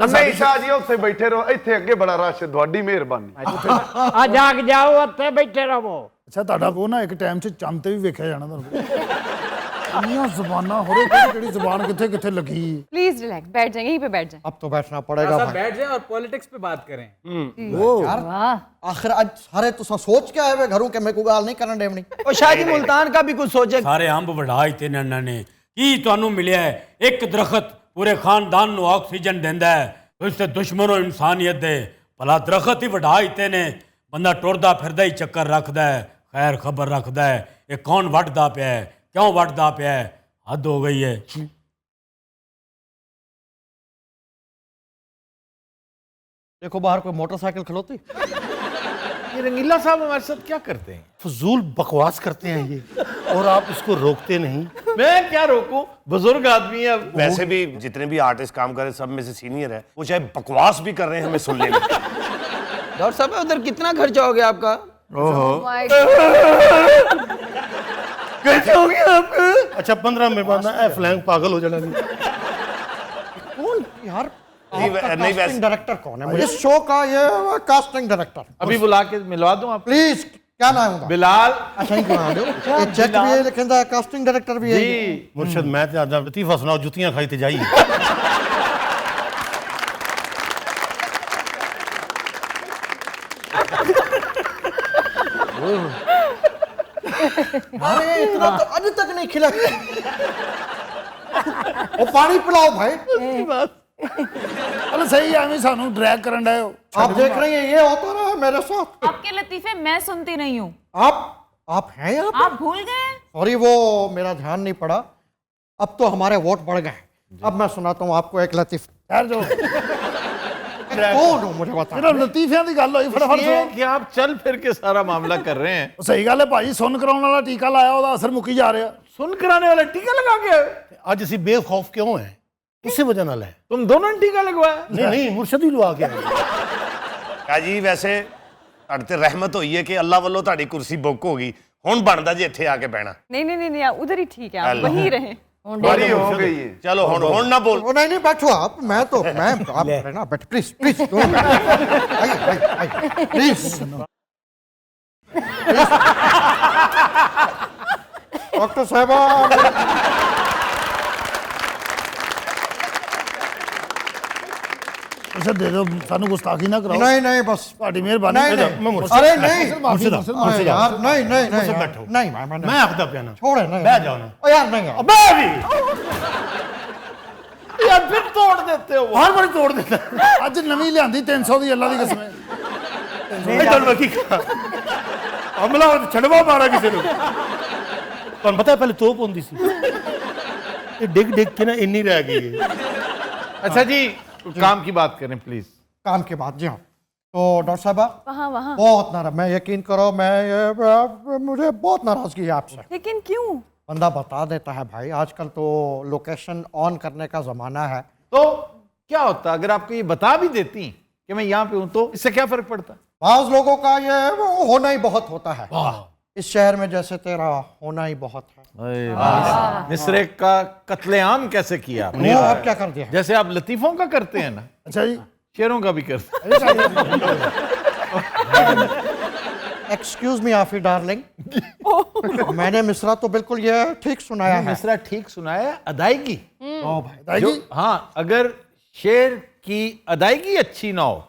ਨਹੀਂ ਸ਼ਾਹ ਜੀ ਉੱਥੇ ਬੈਠੇ ਰਹੋ, ਇੱਥੇ ਅੱਗੇ ਬੜਾ ਰਸ਼, ਤੁਹਾਡੀ ਮਿਹਰਬਾਨੀ। ਆ ਜਾਗ ਜਾਓ, ਉੱਥੇ ਬੈਠੇ ਰਹੋ। ਅੱਛਾ ਤੁਹਾਡਾ ਕੋ ਨਾ ਇੱਕ ਟਾਈਮ 'ਚ ਚੰਦ ਤੇ ਵੀ ਵੇਖਿਆ ਜਾਣਾ ਤੁਹਾਨੂੰ। ਇੰਨੀਆਂ ਜ਼ਬਾਨਾਂ ਹੋਰੇ ਕਿਹੜੀ ਜ਼ਬਾਨ किथे किथे लगी। प्लीज रिलैक्स, बैठ जाएं, यहीं पे बैठ जाएं। अब तो बैठना पड़ेगा भाई। बैठ जाएं और पॉलिटिक्स पे बात करें। यार आखिर आज सारे तुसा सोच के आए हुए घरों के, मेरे को गाल नहीं करने देवनी। और शायद मुल्तान का भी कुछ सोचे। ਸਾਰੇ ਅੰਬ ਵਢਾ ਦਿੱਤੇ ਨੇ ਇਹਨਾਂ ਨੇ। ਕੀ ਤੁਹਾਨੂੰ ਮਿਲਿਆ ਹੈ? ਇੱਕ ਦਰਖਤ ਪੂਰੇ ਖਾਨਦਾਨ ਨੂੰ ਆਕਸੀਜਨ ਦਿੰਦਾ ਹੈ, ਉਸ ਤੇ ਦੁਸ਼ਮਣੋ ਇਨਸਾਨੀਅਤ ਦੇ ਭਲਾ ਦਰਖਤ ਹੀ ਵਢਾ ਦਿੱਤੇ ਨੇ। ਬੰਦਾ ਟੁਰਦਾ ਫਿਰਦਾ ਹੀ ਚੱਕਰ ਰੱਖਦਾ ਹੈ, ਖੈਰ ਖਬਰ ਰੱਖਦਾ ਹੈ ਇਹ ਕੌਣ ਵੱਢਦਾ ਪਿਆ ਹੈ, क्यों बढ़ता पे है? हद हो गई है। देखो बाहर कोई मोटरसाइकिल खलोती। ये रंगीला साहब हमारे साथ क्या करते हैं? फजूल बकवास करते हैं ये, और आप इसको रोकते नहीं। मैं क्या रोकूं, बुजुर्ग आदमी है। वैसे भी जितने भी आर्टिस्ट काम कर रहे हैं सब में से सीनियर है, वो चाहे बकवास भी कर रहे हैं हमें सुन लेना। डॉक्टर साहब उधर कितना खर्चा हो गया आपका? कैसे हो गया आपका? अच्छा 15 मिनट बाद ना फ्लैंग पागल हो जाना। कौन यार? नहीं कास्टिंग डायरेक्टर कौन है? मुझे शो का ये कास्टिंग डायरेक्टर। अभी बुला के मिलवा दूं आप? प्लीज क्या नाम है? बिलाल। अच्छा ही कहा दो। ये चेक भी है लेकिन कास्टिंग डायरेक्टर भी है। जी मुर्शिद मैं तो आदा लतीफा सुनाओ, जुतियां खाई ते जाइए। अरे इतना तो अभी तक नहीं खिला। वो पानी पिलाओ भाई। अरे सही है, हमें सानू ड्रैग करन डे हो। आप देख रही हैं ये होता रहा मेरे साथ। आपके लतीफे मैं सुनती नहीं हूँ। आप हैं यहाँ पे? आप भूल गए? सॉरी वो मेरा ध्यान नहीं पड़ा। अब तो हमारे वोट बढ़ गए। अब मैं सुनाता हूँ आपको एक लतीफ। यार जो कौन हो मुझे बता। ਜਿਹੜਾ ਲਤੀਫਿਆਂ ਦੀ ਗੱਲ ਹੋਈ ਫਟਾਫਟ ये कि आप चल फिर के सारा मामला कर रहे हैं। ਸਹੀ ਗੱਲ ਹੈ ਭਾਜੀ, ਸੁਣ ਕਰਾਉਣ ਵਾਲਾ ਟੀਕਾ ਲਾਇਆ, ਉਹਦਾ ਅਸਰ ਮੁੱਕੀ ਜਾ ਰਿਹਾ। सुन कराने वाला टीका लगा के आए? आज ਅਸੀਂ बेखौफ क्यों हैं? किससे वजह नाल है? तुम दोनों ने टीका लगवाया? नहीं नहीं मुर्शिद ही लगा के आए। क्या जी वैसे ਤੁਹਾਡੇ ਤੇ ਰਹਿਮਤ ਹੋਈ ਹੈ ਕਿ ਅੱਲਾ ਵੱਲੋਂ ਤੁਹਾਡੀ ਕੁਰਸੀ ਬੁੱਕ ਹੋ ਗਈ ਹੁਣ ਬਣਦਾ ਜੀ ਇੱਥੇ ਆ ਕੇ ਬਹਿਣਾ नहीं नहीं नहीं नहीं उधर ही ठीक है, आप वहीं रहे। बड़ी हो गई है। चलो ਹੁਣ ਨਾ बोल। नहीं नहीं बैठो आप, मैं आप ना बैठ प्लीज प्लीज प्लीज डॉक्टर साहबा मुर्शद दे दो, सानू गुस्ताखी ना कराओ। नहीं नहीं बस ਤੁਹਾਡੀ ਮਿਹਰਬਾਨੀ। नहीं नहीं अरे नहीं अरे यार नहीं नहीं नहीं यार, बैठो। नहीं मैं आखदा पिया ना छोड़े नहीं बैठ जाओ ना। ओ यार नहीं यार अबे भी यार फिर तोड़ देते हो। हर बार तोड़ देता ਅੱਜ ਨਵੀਂ ਲਿਆਂਦੀ 300 ਦੀ ਅੱਲਾ ਦੀ ਕਸਮ ਹੈ। नहीं तो बाकी हमला छड़वा मारा किसी ने ਤੁਹਾਨੂੰ ਪਤਾ ਪਹਿਲੇ ਤੋਪ ਹੁੰਦੀ ਸੀ ਇਹ ਡਿੱਗ ਡਿੱਗ ਕੇ ਨਾ ਇੰਨੀ ਰਹਿ ਗਈ ਹੈ। अच्छा जी काम की बात करें प्लीज। काम के बाद जी हाँ, तो डॉक्टर साहबा वहाँ वहाँ बहुत नाराज, मैं यकीन करो मुझे बहुत नाराजगी है आपसे। लेकिन क्यों? बंदा बता देता है भाई, आजकल तो लोकेशन ऑन करने का जमाना है। तो क्या होता अगर आपको ये बता भी देती कि मैं यहाँ पे हूं तो इससे क्या फर्क पड़ता? बाज लोगों का ये होना ही बहुत होता है, इस शहर में जैसे तेरा होना ही बहुत है। मिसरे का कत्लेआम कैसे किया आपने? वो आप क्या कर दिया? जैसे आप लतीफों का करते हैं ना, अच्छा जी, शेरों का भी करते हैं। एक्सक्यूज मी आफी डार्लिंग, मैंने मिसरा तो बिल्कुल ये ठीक सुनाया है। मिसरा ठीक सुनाया है, अदायगी। ओ भाई हाँ, अगर शेर की अदायगी अच्छी ना हो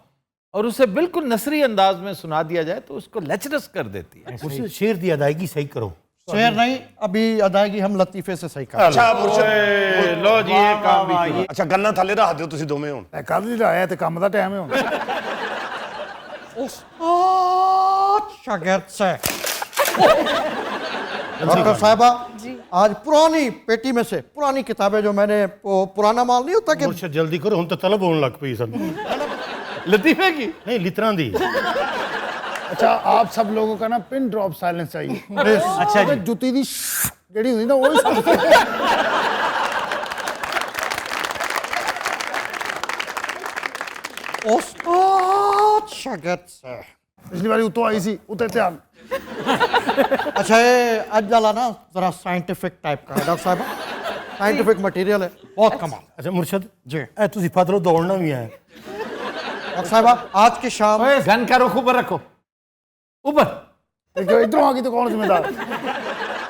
और उसे बिल्कुल नसरी अंदाज में सुना दिया जाए तो उसको लेचरस कर देती है। उसे शेर की अदायगी सही करो। शेर नहीं, अभी अदायगी हम लतीफे से सही कर। अच्छा मुर्शद लो जी ये काम भी किया। ਅੱਛਾ ਗੰਨਾ ਥੱਲੇ ਰੱਖ ਦਿਓ ਤੁਸੀਂ ਦੋਵੇਂ ਹੁਣ। ਕੱਲ ਦੀ ਲਾਇਆ ਤੇ ਕੰਮ ਦਾ ਟਾਈਮ ਹੈ ਹੁਣ। शागिर्द से डॉक्टर साहबा आज पुरानी पेटी में से पुरानी किताबें जो मैंने पुराना माल नहीं होता कि मुर्शद जल्दी करो हम तो तलब होने लग पई सन लतीफे की नहीं लितरा दी। अच्छा आप सब लोगों का ना पिन ड्रॉप साइलेंस चाहिए। अच्छा जी। जुत्ती दी ਜਿਹੜੀ ਹੁੰਦੀ ਨਾ ਉਹ ਹੀ उस्ताद शागिर्द से पिछली बारी उतो आई सी उते ध्यान। अच्छा ये आज वाला ना जरा साइंटिफिक टाइप का है डॉक्टर साहब, साइंटिफिक मटेरियल है, बहुत कमाल। अच्छा मुर्शद जी ए तुसी फदलो दौड़ना भी है। डॉक्टर साहब आज की शाम गन का रुख ऊपर रखो, ऊपर। इधरों आ गई तो कौन जिम्मेदार?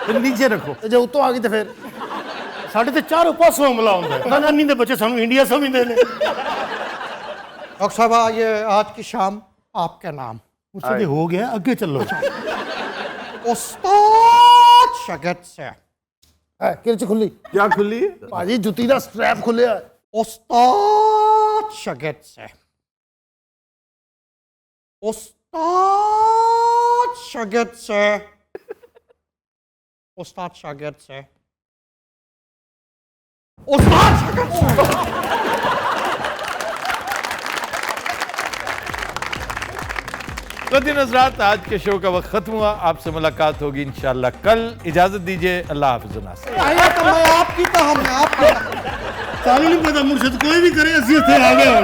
फिर नीचे रखो। जो उतो आ गई तो फिर साढ़े ते चारों पासों हमला होता है। नानी दे बच्चे सानू इंडिया समझदे ने। डॉक्टर साहब ये आज की शाम आपके नाम। मुर्शद हो गया आगे चलो। उस्ताद शागिर्द से किरच खुली। क्या खुली? भाजी जुत्ती दा स्ट्रैप खुलिया। उस्ताद शागिर्द से उस्ताद शागिर्द से उस्ताद शागिर्द से उस्ताद शागिर्द से। तो दिन हज़रात आज के शो का वक्त खत्म हुआ, आपसे मुलाकात होगी इंशाल्लाह कल। इजाजत दीजिए, अल्लाह हाफ़िज़। आया तो मैं आपकी तो हम आपकी सानू नहीं पता मुर्शद कोई भी करे असि इत्थे आ गए।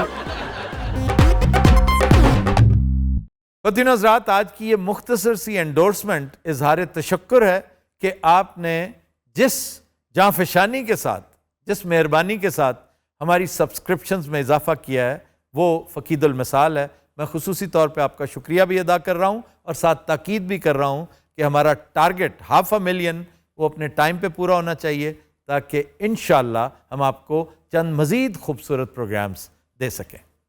तो दिन हज़रात आज की ये मुख्तसर सी एंडोर्समेंट इजहार तशक्कुर है कि आपने जिस जांफशानी के साथ, जिस मेहरबानी के साथ हमारी सब्सक्रिप्शंस में इजाफा किया है वो फ़कीदुल मिसाल है। मैं खुसूसी तौर पे आपका शुक्रिया भी अदा कर रहा हूँ और साथ ताकीद भी कर रहा हूँ कि हमारा टारगेट 500,000 वो अपने टाइम पे पूरा होना चाहिए ताकि इंशाअल्लाह हम आपको चंद मज़ीद खूबसूरत प्रोग्राम्स दे सकें।